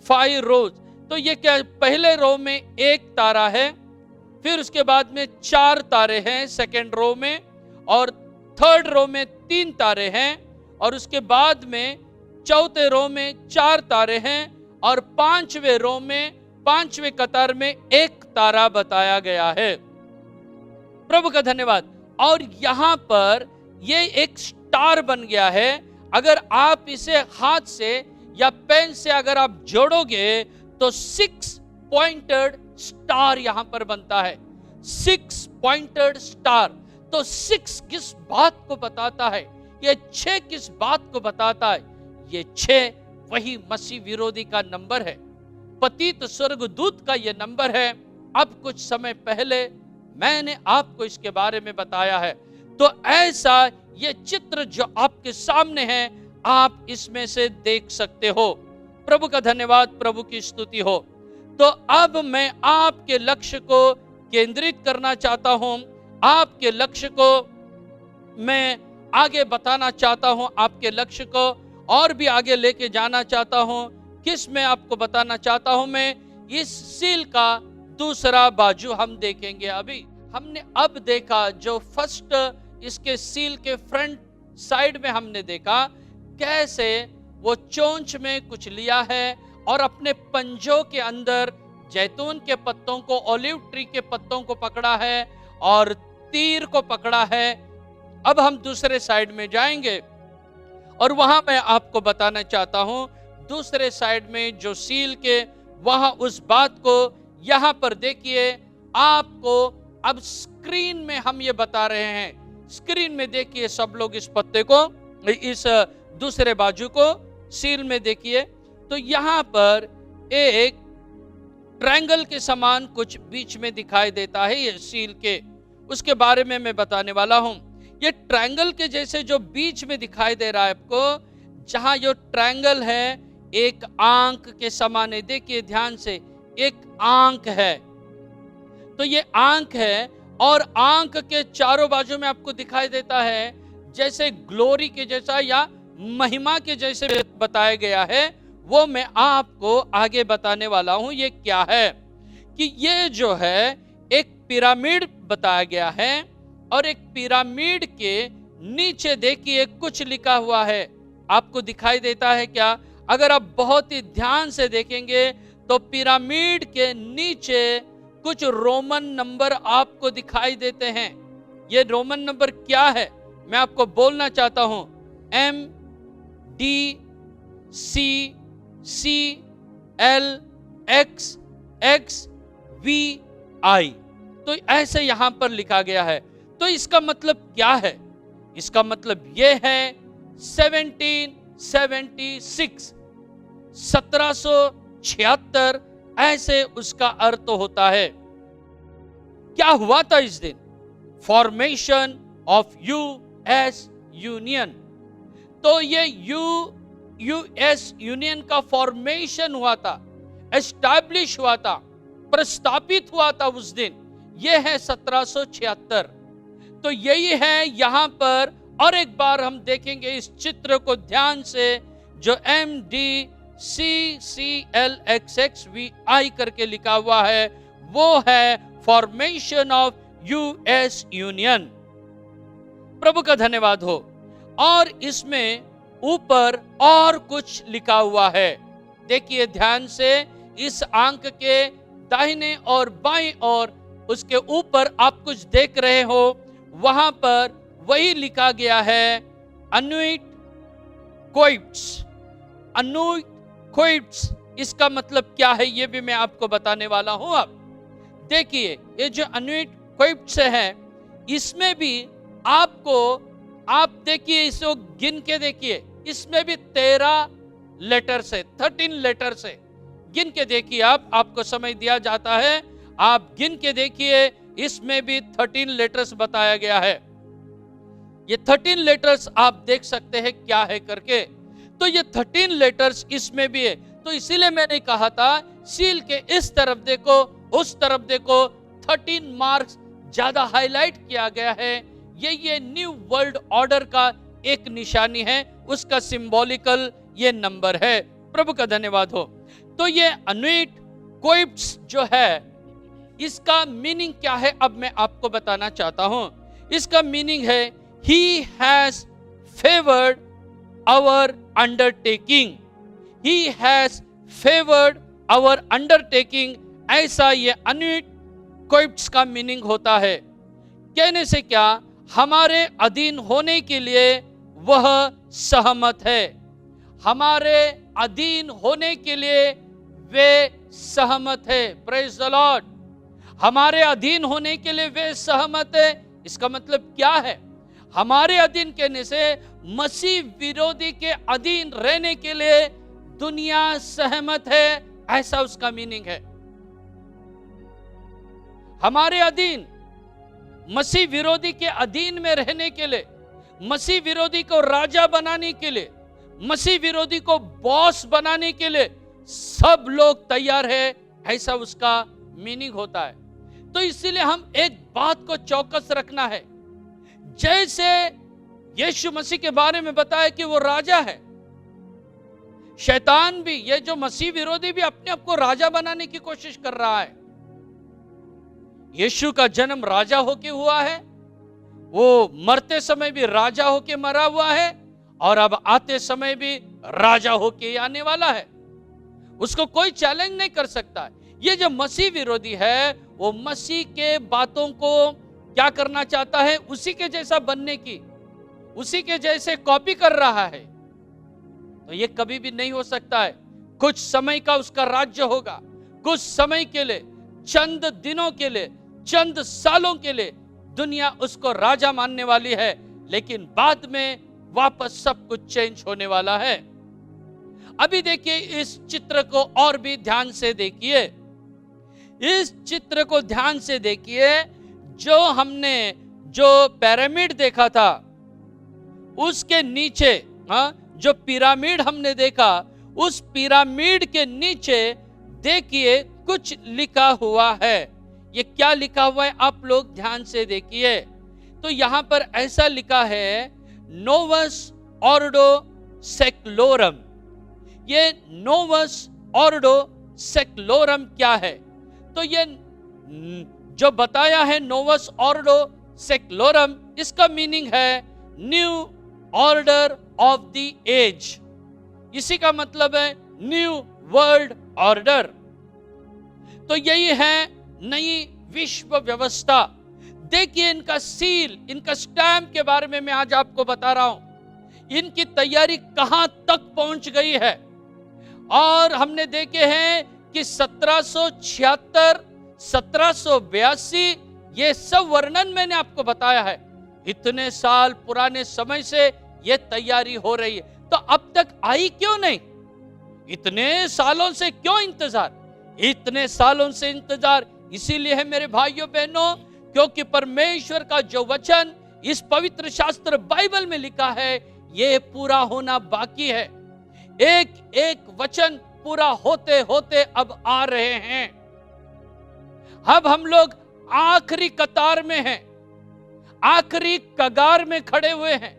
5 रोज। तो ये क्या, पहले रो में 1 तारा है, फिर उसके बाद में 4 तारे हैं सेकेंड रो में, और थर्ड रो में 3 तारे हैं, और उसके बाद में चौथे रो में 4 तारे हैं, और 5वें रो में 5वें कतार में 1 तारा बताया गया है। प्रभु का धन्यवाद। और यहां पर ये एक स्टार बन गया है। अगर आप इसे हाथ से या पेन से अगर आप जोड़ोगे तो 6 पॉइंटेड स्टार यहां पर बनता है, 6 पॉइंटेड स्टार। तो 6 किस बात को बताता है? ये 6 किस बात को बताता है? ये 6 वही मसीह विरोधी का नंबर है, पतित स्वर्गदूत का ये नंबर है। अब कुछ समय पहले मैंने आपको इसके बारे में बताया है। तो ऐसा ये चित्र जो आपके सामने है, आप इसमें से देख सकते हो। प्रभु का धन्यवाद, प्रभु की स्तुति हो। तो अब मैं आपके लक्ष्य को केंद्रित करना चाहता हूं, आपके लक्ष्य को मैं आगे बताना चाहता हूं, आपके लक्ष्य को और भी आगे लेके जाना चाहता हूं। किस में आपको बताना चाहता हूं मैं? इस सील का दूसरा बाजू हम देखेंगे। अभी हमने अब देखा जो फर्स्ट इसके सील के फ्रंट साइड में हमने देखा कैसे वो चोंच में कुछ लिया है और अपने पंजों के अंदर जैतून के पत्तों को, ओलिव ट्री के पत्तों को पकड़ा है और तीर को पकड़ा है। अब हम दूसरे साइड में जाएंगे और वहां मैं आपको बताना चाहता हूं दूसरे साइड में जो सील के, वहां उस बात को यहां पर देखिए। आपको अब स्क्रीन में हम ये बता रहे हैं, स्क्रीन में देखिए सब लोग इस पत्ते को, इस दूसरे बाजू को सील में देखिए। तो यहां पर एक ट्रायंगल के समान कुछ बीच में दिखाई देता है ये सील के, उसके बारे में मैं बताने वाला हूं। ये ट्रायंगल के जैसे जो बीच में दिखाई दे रहा है आपको, जहां जो ट्रायंगल है एक आंख के समान है। देखिए ध्यान से, एक आंख है। तो ये आंख है और आंख के चारों बाजू में आपको दिखाई देता है जैसे ग्लोरी के जैसा या महिमा के जैसे बताया गया है। वो मैं आपको आगे बताने वाला हूं। ये क्या है कि ये जो है एक पिरामिड बताया गया है और एक पिरामिड के नीचे देखिए कुछ लिखा हुआ है। आपको दिखाई देता है क्या? अगर आप बहुत ही ध्यान से देखेंगे तो पिरामिड के नीचे कुछ रोमन नंबर आपको दिखाई देते हैं। ये रोमन नंबर क्या है मैं आपको बोलना चाहता हूं। MDCCLXXVI, तो ऐसे यहां पर लिखा गया है। तो इसका मतलब क्या है? इसका मतलब यह है 1776, 1776 ऐसे उसका अर्थ होता है। क्या हुआ था इस दिन? Formation of US union. तो ये यूएस यूनियन का फॉर्मेशन हुआ था, एस्टैब्लिश हुआ था, प्रस्तापित हुआ था उस दिन। यह है 1776। तो यही है यहां पर। और एक बार हम देखेंगे इस चित्र को ध्यान से, जो MDCCLXXVI करके लिखा हुआ है, वो है फॉर्मेशन ऑफ यूएस यूनियन। प्रभु का धन्यवाद हो। और इसमें ऊपर और कुछ लिखा हुआ है। देखिए ध्यान से, इस अंक के दाहिने और बाईं ओर उसके ऊपर आप कुछ देख रहे हो, वहां पर वही लिखा गया है अनुइट कोइट्स। अनुइट कोइट्स, इसका मतलब क्या है ये भी मैं आपको बताने वाला हूं। अब देखिए, ये जो अनुइट कोइट्स है, इसमें भी आपको, आप देखिए इसको गिन के देखिए, इसमें भी 13 लेटर्स है, 13 लेटर्स है। गिन के देखिए, आपको समय दिया जाता है, आप गिन के देखिए, इसमें भी 13 लेटर्स बताया गया है। ये 13 लेटर्स आप देख सकते हैं क्या है करके। तो ये 13 लेटर्स इसमें भी है। तो इसीलिए मैंने कहा था सील के इस तरफ देखो, उस तरफ देखो, 13 मार्क्स ज्यादा हाईलाइट किया गया है। ये न्यू वर्ल्ड ऑर्डर का एक निशानी है, उसका सिंबॉलिकल ये नंबर है। प्रभु का धन्यवाद हो। तो ये अनुइट कोइट्स जो है, इसका मीनिंग क्या है अब मैं आपको बताना चाहता हूं। इसका मीनिंग है He has favored our undertaking. He has favored our undertaking. ऐसा ये अनुइट कोइट्स का मीनिंग होता है। कहने से क्या, हमारे अधीन होने के लिए वह सहमत है। हमारे अधीन होने के लिए वे सहमत है। Praise the Lord. हमारे अधीन होने के लिए वे सहमत है। इसका मतलब क्या है? हमारे अधीन कहने से मसीह विरोधी के अधीन रहने के लिए दुनिया सहमत है, ऐसा उसका मीनिंग है। हमारे अधीन, मसीह विरोधी के अधीन में रहने के लिए, मसीह विरोधी को राजा बनाने के लिए, मसीह विरोधी को बॉस बनाने के लिए सब लोग तैयार है, ऐसा उसका मीनिंग होता है। तो इसीलिए हम एक बात को चौकस रखना है, जैसे यीशु मसीह के बारे में बताया कि वो राजा है, शैतान भी, ये जो मसीह विरोधी भी अपने आप को राजा बनाने की कोशिश कर रहा है। यीशु का जन्म राजा होके हुआ है, वो मरते समय भी राजा होके मरा हुआ है, और अब आते समय भी राजा होके आने वाला है। उसको कोई चैलेंज नहीं कर सकता। ये जो मसीह विरोधी है, वो मसीह के बातों को क्या करना चाहता है, उसी के जैसा बनने की, उसी के जैसे कॉपी कर रहा है। तो ये कभी भी नहीं हो सकता है। कुछ समय का उसका राज्य होगा, कुछ समय के लिए, चंद दिनों के लिए, चंद सालों के लिए दुनिया उसको राजा मानने वाली है, लेकिन बाद में वापस सब कुछ चेंज होने वाला है। अभी देखिए इस चित्र को और भी ध्यान से देखिए। इस चित्र को ध्यान से देखिए। जो हमने जो पिरामिड देखा था, उसके नीचे जो पिरामिड हमने देखा, उस पिरामिड के नीचे देखिए कुछ लिखा हुआ है। ये क्या लिखा हुआ है आप लोग ध्यान से देखिए। तो यहां पर ऐसा लिखा है नोवस ऑर्डो सेक्लोरम। ये नोवस ऑर्डो सेक्लोरम क्या है? तो ये जो बताया है नोवस ऑर्डो सेक्लोरम, इसका मीनिंग है new order of the age. इसी का मतलब है न्यू वर्ल्ड ऑर्डर। तो यही है नई विश्व व्यवस्था। देखिए इनका सील, इनका स्टैम्प के बारे में मैं आज आपको बता रहा हूं। इनकी तैयारी कहां तक पहुंच गई है। और हमने देखे हैं कि 1776, 1782, ये सब वर्णन मैंने आपको बताया है। इतने साल पुराने समय से ये तैयारी हो रही है, तो अब तक आई क्यों नहीं? इतने सालों से क्यों इंतजार? इतने सालों से इंतजार इसीलिए है मेरे भाइयों बहनों, क्योंकि परमेश्वर का जो वचन इस पवित्र शास्त्र बाइबल में लिखा है, ये पूरा होना बाकी है। एक एक वचन पूरा होते होते अब आ रहे हैं। अब हम लोग आखिरी कतार में हैं, आखिरी कगार में खड़े हुए हैं,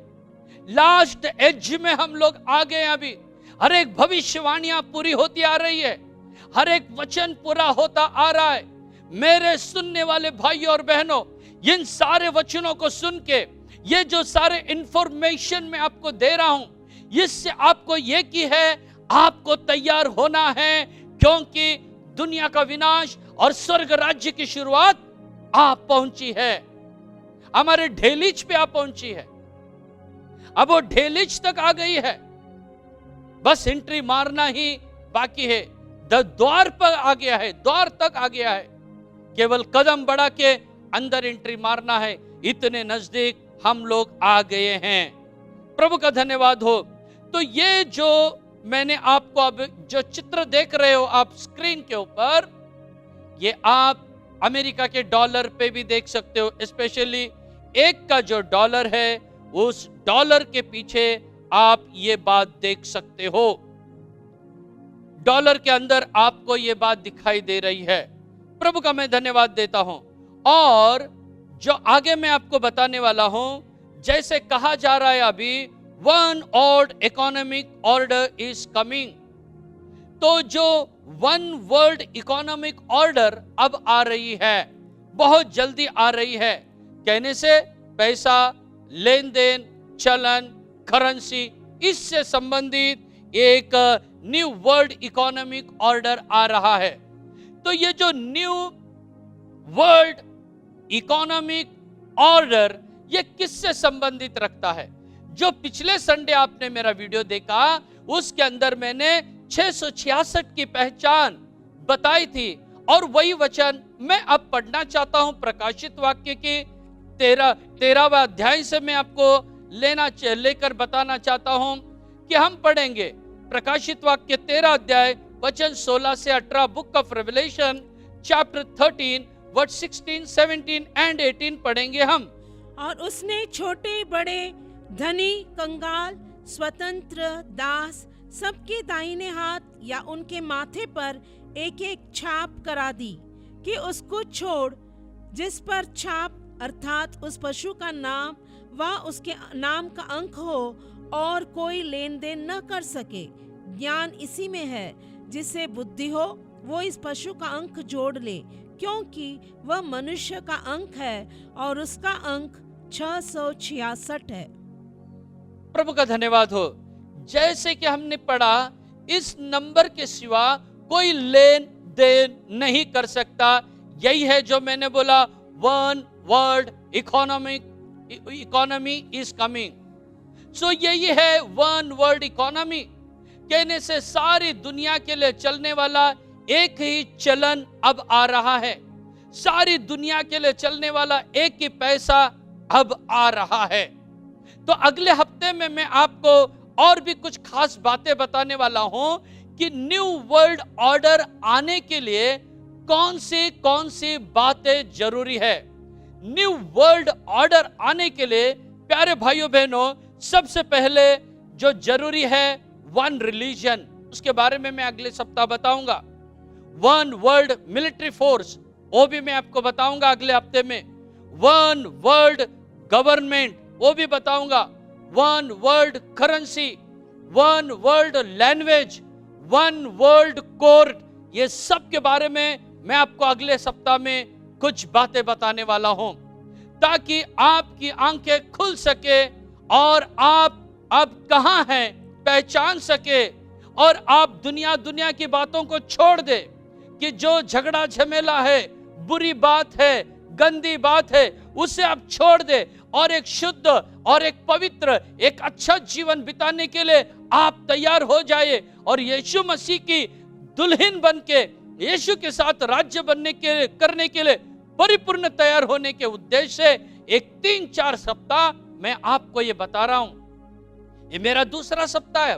लास्ट एज में हम लोग आ गए। अभी हर एक भविष्यवाणियां पूरी होती आ रही है, हर एक वचन पूरा होता आ रहा है। मेरे सुनने वाले भाइयों और बहनों, इन सारे वचनों को सुन के, ये जो सारे इंफॉर्मेशन मैं आपको दे रहा हूं, इससे आपको ये की है, आपको तैयार होना है, क्योंकि दुनिया का विनाश और स्वर्ग राज्य की शुरुआत आप पहुंची है। हमारे ढेलिच पे आप पहुंची है। अब वो ढेलिच तक आ गई है, बस एंट्री मारना ही बाकी है। द्वार पर आ गया है, द्वार तक आ गया है, केवल कदम बढ़ा के अंदर एंट्री मारना है। इतने नजदीक हम लोग आ गए हैं। प्रभु का धन्यवाद हो। तो ये जो मैंने आपको अब जो चित्र देख रहे हो आप स्क्रीन के ऊपर, ये आप अमेरिका के डॉलर पे भी देख सकते हो। स्पेशली एक का जो डॉलर है, उस डॉलर के पीछे आप ये बात देख सकते हो। डॉलर के अंदर आपको ये बात दिखाई दे रही है। प्रभु का मैं धन्यवाद देता हूं। और जो आगे मैं आपको बताने वाला हूं, जैसे कहा जा रहा है अभी, one world economic order is coming. तो जो वन वर्ल्ड इकोनॉमिक ऑर्डर अब आ रही है, बहुत जल्दी आ रही है। कहने से पैसा, लेन देन, चलन, करेंसी, इससे संबंधित एक न्यू वर्ल्ड इकोनॉमिक ऑर्डर आ रहा है। तो ये जो न्यू वर्ल्ड इकोनॉमिक ऑर्डर, ये किससे संबंधित रखता है? जो पिछले संडे आपने मेरा वीडियो देखा, उसके अंदर मैंने 666 की पहचान बताई थी, और वही वचन मैं अब पढ़ना चाहता हूं। प्रकाशित वाक्य की 13वां अध्याय से मैं आपको लेकर बताना चाहता हूं कि हम पढ़ेंगे प्रकाशित वाक्य 13 अध्याय वचन 16 से 18, book of revelation chapter 13 verse 16, 17 and 18 पढ़ेंगे हम। और उसने छोटे बड़े, धनी, कंगाल, स्वतंत्र, दास, सबके दाहिने हाथ या उनके माथे पर एक एक छाप करा दी कि उसको छोड़, जिस पर छाप अर्थात उस पशु का नाम व उसके नाम का अंक हो, और कोई लेन देन न कर सके। ज्ञान इसी में है, जिसे बुद्धि हो वो इस पशु का अंक जोड़ ले, क्योंकि वह मनुष्य का अंक है और उसका अंक 666 है। प्रभु का धन्यवाद हो। जैसे कि हमने पढ़ा, इस नंबर के सिवा कोई लेन देन नहीं कर सकता। यही है जो मैंने बोला, one world economy is coming. So यही है वन वर्ल्ड इकोनॉमी। कहने से सारी दुनिया के लिए चलने वाला एक ही चलन अब आ रहा है। सारी दुनिया के लिए चलने वाला एक ही पैसा अब आ रहा है। तो अगले हफ्ते में मैं आपको और भी कुछ खास बातें बताने वाला हूं कि न्यू वर्ल्ड ऑर्डर आने के लिए कौन सी बातें जरूरी है। न्यू वर्ल्ड ऑर्डर आने के लिए प्यारे भाइयों बहनों, सबसे पहले जो जरूरी है वन रिलीजन, उसके बारे में मैं अगले सप्ताह बताऊंगा। वन वर्ल्ड मिलिट्री फोर्स, वो भी मैं आपको बताऊंगा अगले हफ्ते में। वन वर्ल्ड गवर्नमेंट, वो भी बताऊंगा। One world currency, one world language, one world court, ये सब के बारे में मैं आपको अगले सप्ताह में कुछ बातें बताने वाला हूं, ताकि आपकी आंखें खुल सके और आप अब कहां हैं पहचान सके, और आप दुनिया की बातों को छोड़ दे कि जो झगड़ा झमेला है, बुरी बात है, गंदी बात है, उसे आप छोड़ दे और एक शुद्ध और एक पवित्र, एक अच्छा जीवन बिताने के लिए आप तैयार हो जाए और यीशु मसीह की दुल्हन बन के यीशु के साथ राज्य करने के लिए परिपूर्ण तैयार होने के उद्देश्य से एक 3-4 सप्ताह मैं आपको ये बता रहा हूं। ये मेरा दूसरा सप्ताह है।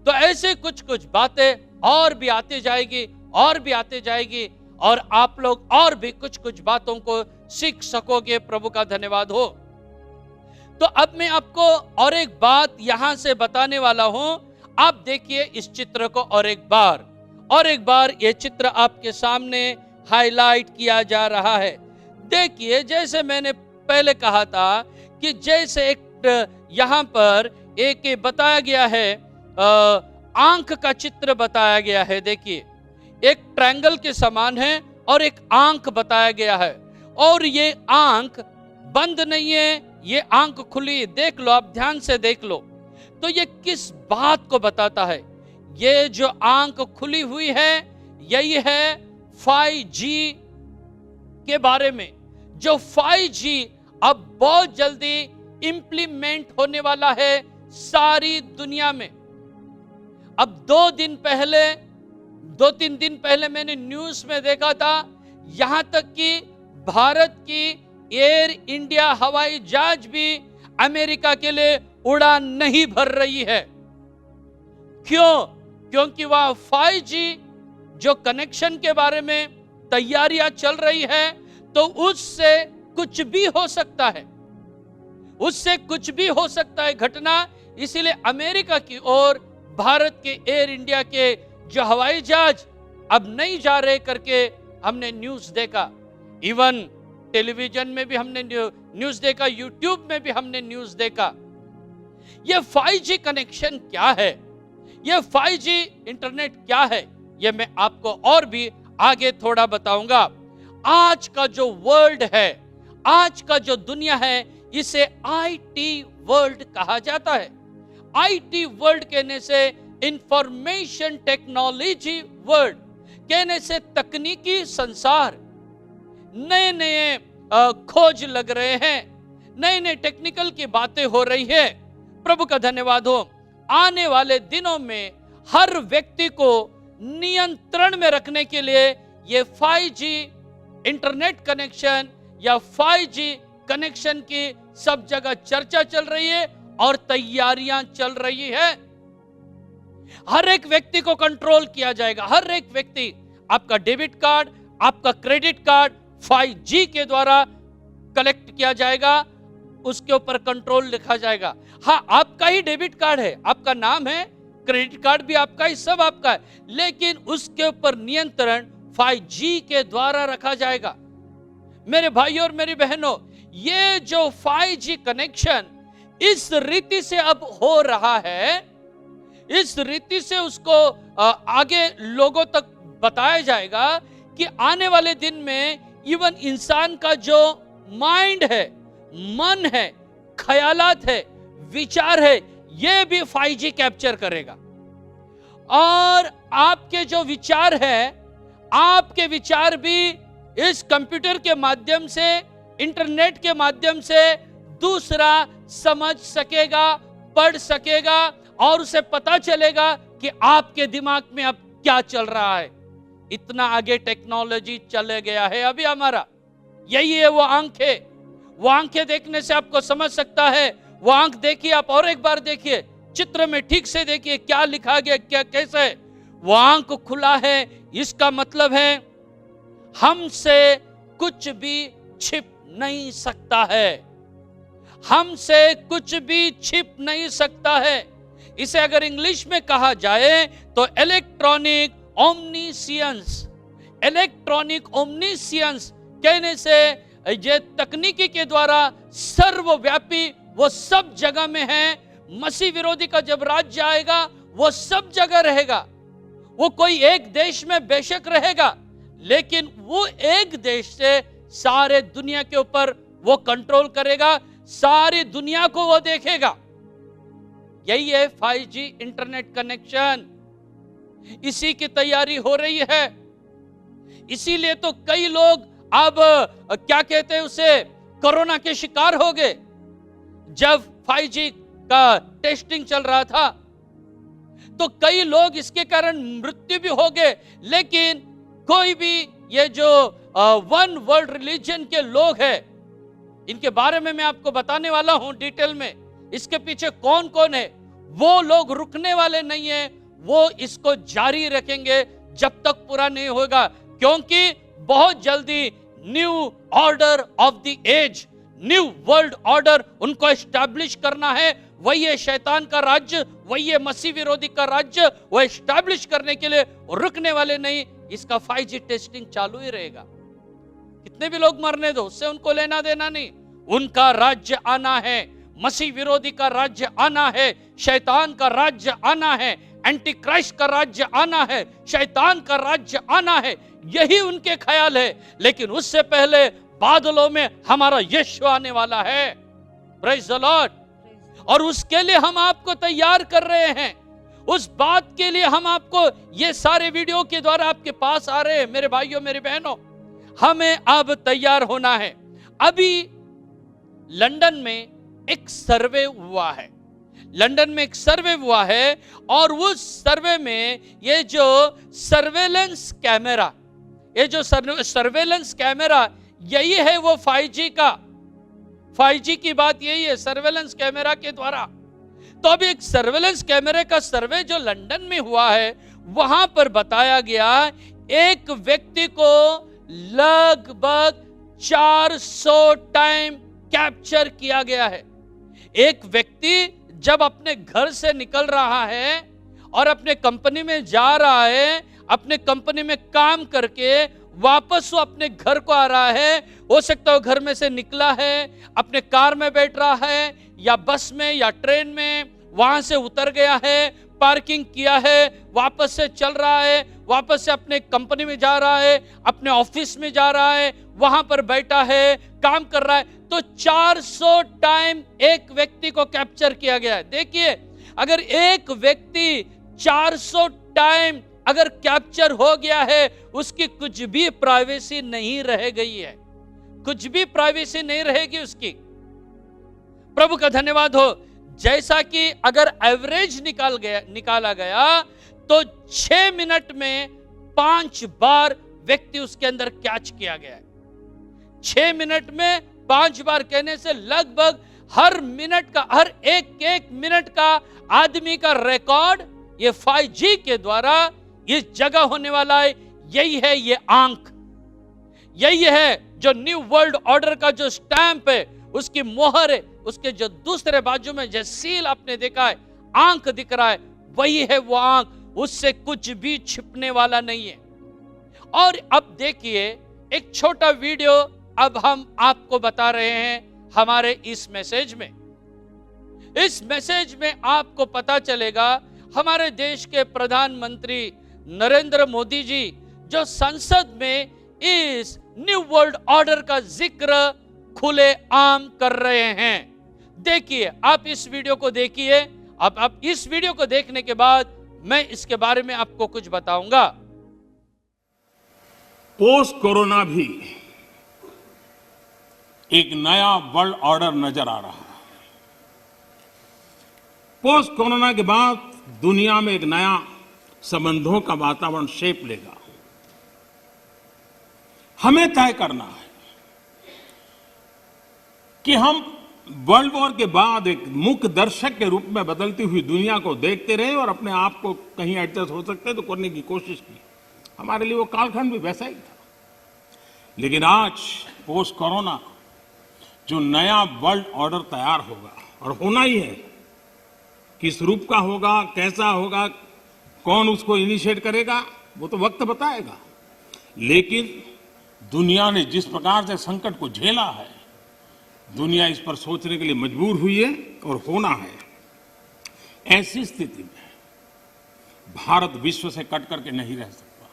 तो ऐसे कुछ बातें और भी आती जाएगी और भी आती जाएगी, और आप लोग और भी कुछ बातों को सीख सकोगे। प्रभु का धन्यवाद हो। तो अब मैं आपको और एक बात यहां से बताने वाला हूं। आप देखिए इस चित्र को और एक बार ये चित्र आपके सामने हाईलाइट किया जा रहा है। देखिए, जैसे मैंने पहले कहा था कि जैसे एक यहां पर एक बताया गया है, आंख का चित्र बताया गया है। देखिए, एक ट्रायंगल के समान है और एक आंख बताया गया है, और ये आंख बंद नहीं है, ये आंख खुली। देख लो, आप ध्यान से देख लो। तो ये किस बात को बताता है? ये जो आंख खुली हुई है, यही है 5G के बारे में। जो 5G अब बहुत जल्दी इंप्लीमेंट होने वाला है सारी दुनिया में। अब 2-3 दिन पहले मैंने न्यूज में देखा था, यहां तक कि भारत की एयर इंडिया हवाई जहाज भी अमेरिका के लिए उड़ान नहीं भर रही है। क्यों? क्योंकि वह 5G जो कनेक्शन के बारे में तैयारियां चल रही है, तो उससे कुछ भी हो सकता है, उससे कुछ भी हो सकता है घटना। इसीलिए अमेरिका की ओर भारत के एयर इंडिया के जो हवाई जहाज अब नहीं जा रहे करके हमने न्यूज देखा। इवन टेलीविजन में भी हमने न्यूज देखा, यूट्यूब में भी हमने न्यूज देखा। ये 5G कनेक्शन क्या है, ये 5G इंटरनेट क्या है, ये मैं आपको और भी आगे थोड़ा बताऊंगा। आज का जो वर्ल्ड है, आज का जो दुनिया है, इसे IT वर्ल्ड कहा जाता है। IT वर्ल्ड कहने से इंफॉर्मेशन टेक्नोलॉजी वर्ल्ड, कहने से तकनीकी संसार, नए नए खोज लग रहे हैं, नए नए टेक्निकल की बातें हो रही है। प्रभु का धन्यवाद हो। आने वाले दिनों में हर व्यक्ति को नियंत्रण में रखने के लिए ये 5G इंटरनेट कनेक्शन या 5G कनेक्शन की सब जगह चर्चा चल रही है और तैयारियां चल रही है। हर एक व्यक्ति को कंट्रोल किया जाएगा। हर एक व्यक्ति, आपका डेबिट कार्ड, आपका क्रेडिट कार्ड 5G के द्वारा कलेक्ट किया जाएगा, उसके ऊपर कंट्रोल लिखा जाएगा। हाँ, आपका ही डेबिट कार्ड है, आपका नाम है, क्रेडिट कार्ड भी आपका ही, सब आपका है, लेकिन उसके ऊपर नियंत्रण 5G के द्वारा रखा जाएगा। मेरे भाइयों और मेरी बहनों, ये जो 5G कनेक्शन इस रीति से अब हो रहा है, इस रीति से उसको आगे लोगों तक बताया जाएगा कि आने वाले दिन में इवन इंसान का जो माइंड है, मन है, ख्यालात है, विचार है, ये भी 5G कैप्चर करेगा। और आपके जो विचार है, आपके विचार भी इस कंप्यूटर के माध्यम से, इंटरनेट के माध्यम से दूसरा समझ सकेगा, पढ़ सकेगा और उसे पता चलेगा कि आपके दिमाग में अब क्या चल रहा है। इतना आगे टेक्नोलॉजी चले गया है अभी हमारा। यही है वो आंखें। वो आंखें देखने से आपको समझ सकता है। वो आंख देखिए, आप और एक बार देखिए, चित्र में ठीक से देखिए क्या लिखा गया, क्या कैसे। वो आंख खुला है, इसका मतलब है हमसे कुछ भी छिप नहीं सकता है, हमसे कुछ भी छिप नहीं सकता है। इसे अगर इंग्लिश में कहा जाए तो इलेक्ट्रॉनिक ओमनीसियंस, इलेक्ट्रॉनिक ओमनिशियंस कहने से ये तकनीकी के द्वारा सर्वव्यापी, वो सब जगह में है। मसीह विरोधी का जब राज्य आएगा वो सब जगह रहेगा। वो कोई एक देश में बेशक रहेगा, लेकिन वो एक देश से सारे दुनिया के ऊपर वो कंट्रोल करेगा, सारी दुनिया को वो देखेगा। यही है 5G इंटरनेट कनेक्शन। इसी की तैयारी हो रही है। इसीलिए तो कई लोग अब क्या कहते हैं उसे, कोरोना के शिकार हो गए। जब 5G का टेस्टिंग चल रहा था तो कई लोग इसके कारण मृत्यु भी हो गए। लेकिन कोई भी ये जो वन वर्ल्ड रिलीजन के लोग हैं, इनके बारे में मैं आपको बताने वाला हूं डिटेल में। इसके पीछे कौन कौन है, वो लोग रुकने वाले नहीं है। वो इसको जारी रखेंगे जब तक पूरा नहीं होगा, क्योंकि बहुत जल्दी new order of the age, new world order उनको एस्टैब्लिश करना है। वही है शैतान का राज्य, वही है मसीह विरोधी का राज्य। वो एस्टैब्लिश करने के लिए रुकने वाले नहीं। इसका 5G टेस्टिंग चालू ही रहेगा। कितने भी लोग मरने दो, उससे उनको लेना देना नहीं। उनका राज्य आना है, मसीह विरोधी का राज्य आना है, शैतान का राज्य आना है, एंटी क्राइस्ट का राज्य आना है, शैतान का राज्य आना है। यही उनके ख्याल है। लेकिन उससे पहले बादलों में हमारा यीशु आने वाला है। Praise the Lord. और उसके लिए हम आपको तैयार कर रहे हैं। उस बात के लिए हम आपको ये सारे वीडियो के द्वारा आपके पास आ रहे हैं। मेरे भाइयों, मेरी बहनों, हमें अब तैयार होना है। अभी लंदन में एक सर्वे हुआ है। लंदन में एक सर्वे हुआ है और उस सर्वे में ये जो सर्वेलेंस कैमरा, ये जो सर्वेलेंस कैमरा, यही है वो 5G का। 5G की बात यही है, सर्वेलेंस कैमरा के द्वारा। तो अब एक सर्वेलेंस कैमरे का सर्वे जो लंदन में हुआ है, वहां पर बताया गया एक व्यक्ति को लगभग 400 टाइम कैप्चर किया गया है। एक व्यक्ति जब अपने घर से निकल रहा है और अपने कंपनी में जा रहा है, अपने कंपनी में काम करके वापस वो अपने घर को आ रहा है। हो सकता है वो घर में से निकला है, अपने कार में बैठ रहा है या बस में या ट्रेन में, वहां से उतर गया है, पार्किंग किया है, वापस से चल रहा है, वापस से अपने कंपनी में जा रहा है, अपने ऑफिस में जा रहा है, वहां पर बैठा है, काम कर रहा है। तो 400 टाइम एक व्यक्ति को कैप्चर किया गया है। देखिए, अगर एक व्यक्ति 400 टाइम अगर कैप्चर हो गया है, उसकी कुछ भी प्राइवेसी नहीं रह गई है, कुछ भी प्राइवेसी नहीं रहेगी उसकी। प्रभु का धन्यवाद हो। जैसा कि अगर एवरेज निकाला गया तो 6 मिनट में 5 बार व्यक्ति उसके अंदर कैच किया गया है। 6 मिनट में 5 बार कहने से लगभग हर मिनट का, हर एक मिनट का आदमी का रिकॉर्ड ये 5G के द्वारा इस जगह होने वाला है। यही है ये आंख, यही है जो न्यू वर्ल्ड ऑर्डर का जो स्टैंप है, उसकी मोहर है, उसके जो दूसरे बाजू में जो सील आपने देखा है, आंख दिख रहा है, वही है वो आंख। उससे कुछ भी छिपने वाला नहीं है। और अब देखिए एक छोटा वीडियो अब हम आपको बता रहे हैं हमारे इस मैसेज में। इस मैसेज में आपको पता चलेगा हमारे देश के प्रधानमंत्री नरेंद्र मोदी जी जो संसद में इस न्यू वर्ल्ड ऑर्डर का जिक्र खुले आम कर रहे हैं। देखिए, आप इस वीडियो को देखिए। अब आप इस वीडियो को देखने के बाद मैं इसके बारे में आपको कुछ बताऊंगा। पोस्ट कोरोना भी एक नया वर्ल्ड ऑर्डर नजर आ रहा है। पोस्ट कोरोना के बाद दुनिया में एक नया संबंधों का वातावरण शेप लेगा। हमें तय करना है कि हम वर्ल्ड वॉर के बाद एक मुख्य दर्शक के रूप में बदलती हुई दुनिया को देखते रहे और अपने आप को कहीं एडजस्ट हो सकते तो करने की कोशिश की। हमारे लिए वो कालखंड भी वैसा ही था। लेकिन आज पोस्ट कोरोना जो नया वर्ल्ड ऑर्डर तैयार होगा, और होना ही है, किस रूप का होगा, कैसा होगा, कौन उसको इनिशिएट करेगा, वो तो वक्त बताएगा। लेकिन दुनिया ने जिस प्रकार से संकट को झेला है, दुनिया इस पर सोचने के लिए मजबूर हुई है और होना है। ऐसी स्थिति में भारत विश्व से कट करके नहीं रह सकता।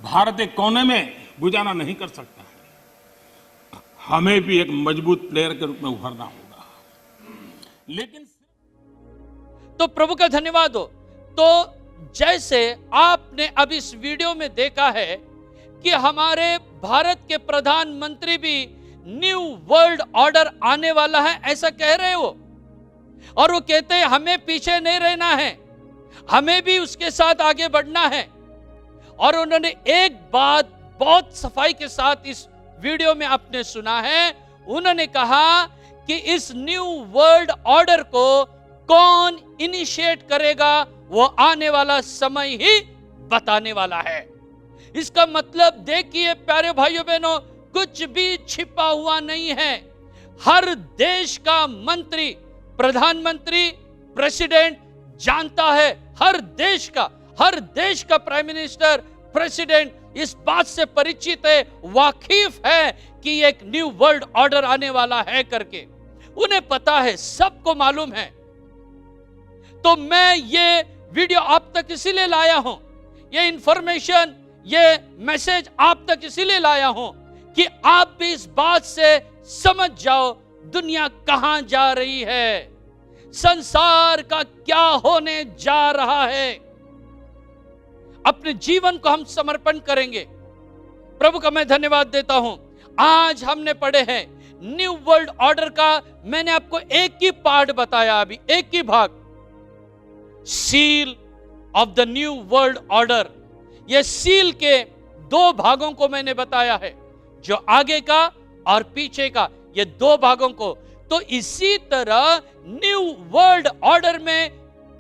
भारत एक कोने में गुजारा नहीं कर सकता है। हमें भी एक मजबूत प्लेयर के रूप में उभरना होगा। लेकिन तो प्रभु का धन्यवाद हो। तो जैसे आपने अब इस वीडियो में देखा है कि हमारे भारत के प्रधानमंत्री भी न्यू वर्ल्ड ऑर्डर आने वाला है ऐसा कह रहे हो, और वो कहते हैं हमें पीछे नहीं रहना है, हमें भी उसके साथ आगे बढ़ना है। और उन्होंने एक बात बहुत सफाई के साथ इस वीडियो में आपने सुना है, उन्होंने कहा कि इस न्यू वर्ल्ड ऑर्डर को कौन इनिशिएट करेगा वो आने वाला समय ही बताने वाला है। इसका मतलब देखिए प्यारे भाइयों बहनों, कुछ भी छिपा हुआ नहीं है। हर देश का मंत्री, प्रधानमंत्री, प्रेसिडेंट जानता है, हर देश का प्राइम मिनिस्टर, प्रेसिडेंट इस बात से परिचित है, वाकिफ है कि एक न्यू वर्ल्ड ऑर्डर आने वाला है करके। उन्हें पता है, सबको मालूम है। तो मैं ये वीडियो आप तक इसीलिए लाया हूं, ये इंफॉर्मेशन, ये मैसेज आप तक इसीलिए लाया हूं कि आप भी इस बात से समझ जाओ दुनिया कहां जा रही है, संसार का क्या होने जा रहा है। अपने जीवन को हम समर्पण करेंगे। प्रभु का मैं धन्यवाद देता हूं। आज हमने पढ़े हैं न्यू वर्ल्ड ऑर्डर का, मैंने आपको एक ही पार्ट बताया, अभी एक ही भाग, seal of the new world order. यह सील के दो भागों को मैंने बताया है, जो आगे का और पीछे का, ये दो भागों को। तो इसी तरह न्यू वर्ल्ड ऑर्डर में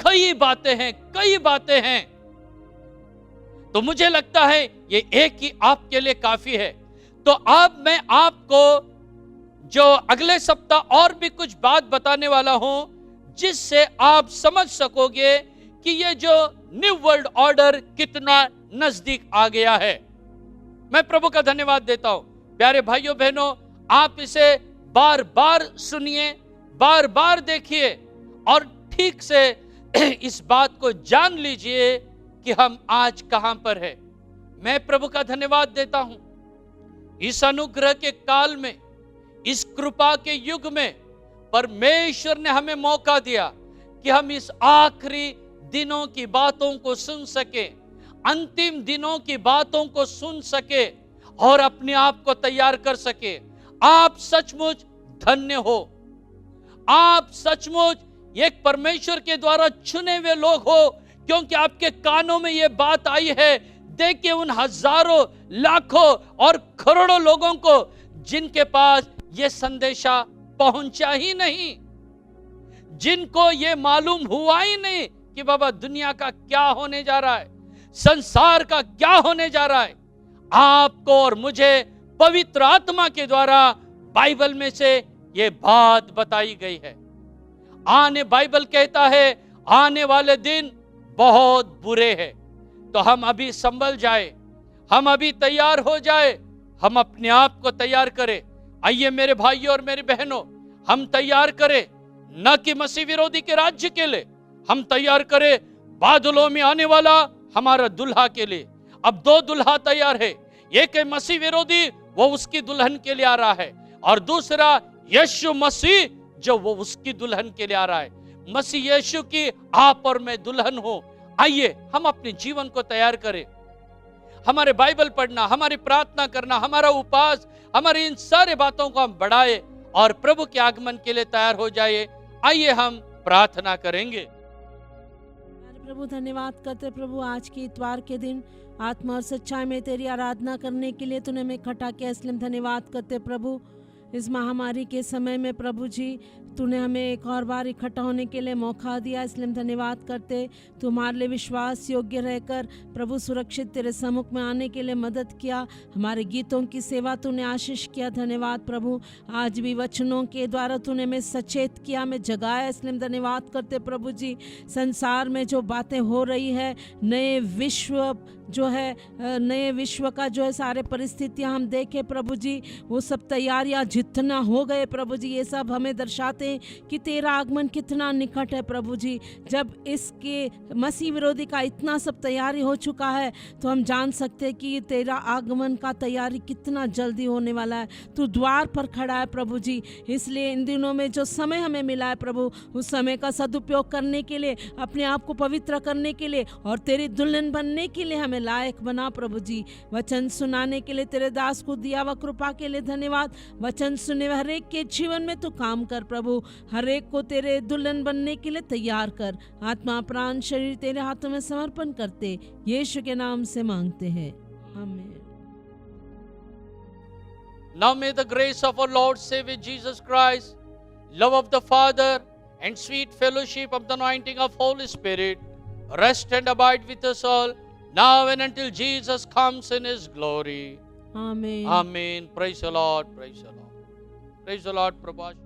कई बातें हैं। तो मुझे लगता है ये एक ही आपके लिए काफी है। तो अब मैं आपको जो अगले सप्ताह और भी कुछ बात बताने वाला हूं, जिससे आप समझ सकोगे कि ये जो न्यू वर्ल्ड ऑर्डर कितना नजदीक आ गया है। मैं प्रभु का धन्यवाद देता हूं। प्यारे भाइयों बहनों, आप इसे बार बार सुनिए, बार बार देखिए और ठीक से इस बात को जान लीजिए कि हम आज कहां पर है। मैं प्रभु का धन्यवाद देता हूं, इस अनुग्रह के काल में, इस कृपा के युग में परमेश्वर ने हमें मौका दिया कि हम इस आखिरी दिनों की बातों को सुन सके, अंतिम दिनों की बातों को सुन सके और अपने आप को तैयार कर सके। आप सचमुच धन्य हो। आप सचमुच एक परमेश्वर के द्वारा चुने हुए लोग हो, क्योंकि आपके कानों में यह बात आई है। देखिए उन हजारों, लाखों और करोड़ों लोगों को जिनके पास यह संदेशा पहुंचा ही नहीं, जिनको यह मालूम हुआ ही नहीं कि बाबा दुनिया का क्या होने जा रहा है, संसार का क्या होने जा रहा है। आपको और मुझे पवित्र आत्मा के द्वारा बाइबल में से यह बात बताई गई है। बाइबल कहता है आने वाले दिन बहुत बुरे हैं। तो हम अभी संभल जाए, हम अभी तैयार हो जाए, हम अपने आप को तैयार करें। आइए मेरे भाइयों और मेरी बहनों, हम तैयार करें, न कि मसीह विरोधी के राज्य के लिए, हम तैयार करें बादलों में आने वाला हमारा दुल्हा के लिए। अब दो दुल्हा तैयार है, एक है मसीह विरोधी, वो उसकी दुल्हन के लिए आ रहा है, और दूसरा यीशु मसीह, जो वो उसकी दुल्हन के लिए आ रहा है। मसीह यीशु की आप और मैं दुल्हन हो। आइए हम अपने जीवन को तैयार करें। हमारे बाइबल पढ़ना, हमारी प्रार्थना करना, हमारा उपवास, हमारी इन सारे बातों को हम बढ़ाए और प्रभु के आगमन के लिए तैयार हो जाए। आइए हम प्रार्थना करेंगे। प्रभु धन्यवाद करते प्रभु, आज के इतवार के दिन आत्मा और सच्चाई में तेरी आराधना करने के लिए तूने हमें इकट्ठा किया, इसलिए धन्यवाद करते प्रभु। इस महामारी के समय में प्रभु जी तूने हमें एक और बार इकट्ठा होने के लिए मौका दिया, इसलिए हम धन्यवाद करते। तू हमारे लिए विश्वास योग्य रहकर प्रभु सुरक्षित तेरे सम्मुख में आने के लिए मदद किया। हमारे गीतों की सेवा तूने आशीष किया, धन्यवाद प्रभु। आज भी वचनों के द्वारा तूने हमें सचेत किया, हमें जगाया, इसलिए हम धन्यवाद करते प्रभु जी। संसार में जो बातें हो रही है, नए विश्व जो है, नए विश्व का जो है सारे परिस्थितियां हम देखें प्रभु जी, वो सब तैयारियां जितना हो गए प्रभु जी, ये सब हमें दर्शाते हैं कि तेरा आगमन कितना निकट है प्रभु जी। जब इसके मसीह विरोधी का इतना सब तैयारी हो चुका है तो हम जान सकते हैं कि तेरा आगमन का तैयारी कितना जल्दी होने वाला है। तू द्वार पर खड़ा है प्रभु जी, इसलिए इन दिनों में जो समय हमें मिला है प्रभु, उस समय का सदुपयोग करने के लिए, अपने आप को पवित्र करने के लिए और तेरी दुल्हन बनने के लिए हमें लायक बना प्रभु जी। वचन सुनाने के लिए तेरे दास को दिया व कृपा के लिए धन्यवाद। वचन सुने हर एक के जीवन में तू काम कर प्रभु, हर एक को तेरे दुल्हन बनने के लिए तैयार कर। आत्मा प्राण शरीर तेरे हाथों में समर्पण करते यीशु के नाम से मांगते हैं, आमीन। Now may the grace of our Lord Savior Jesus Christ, love of the Father, and sweet fellowship of the anointing of Holy Spirit rest and abide with us all, now and until Jesus comes in His glory. आमीन। Amen. Praise the Lord. Praise the Lord. Praise the Lord. Prabhu.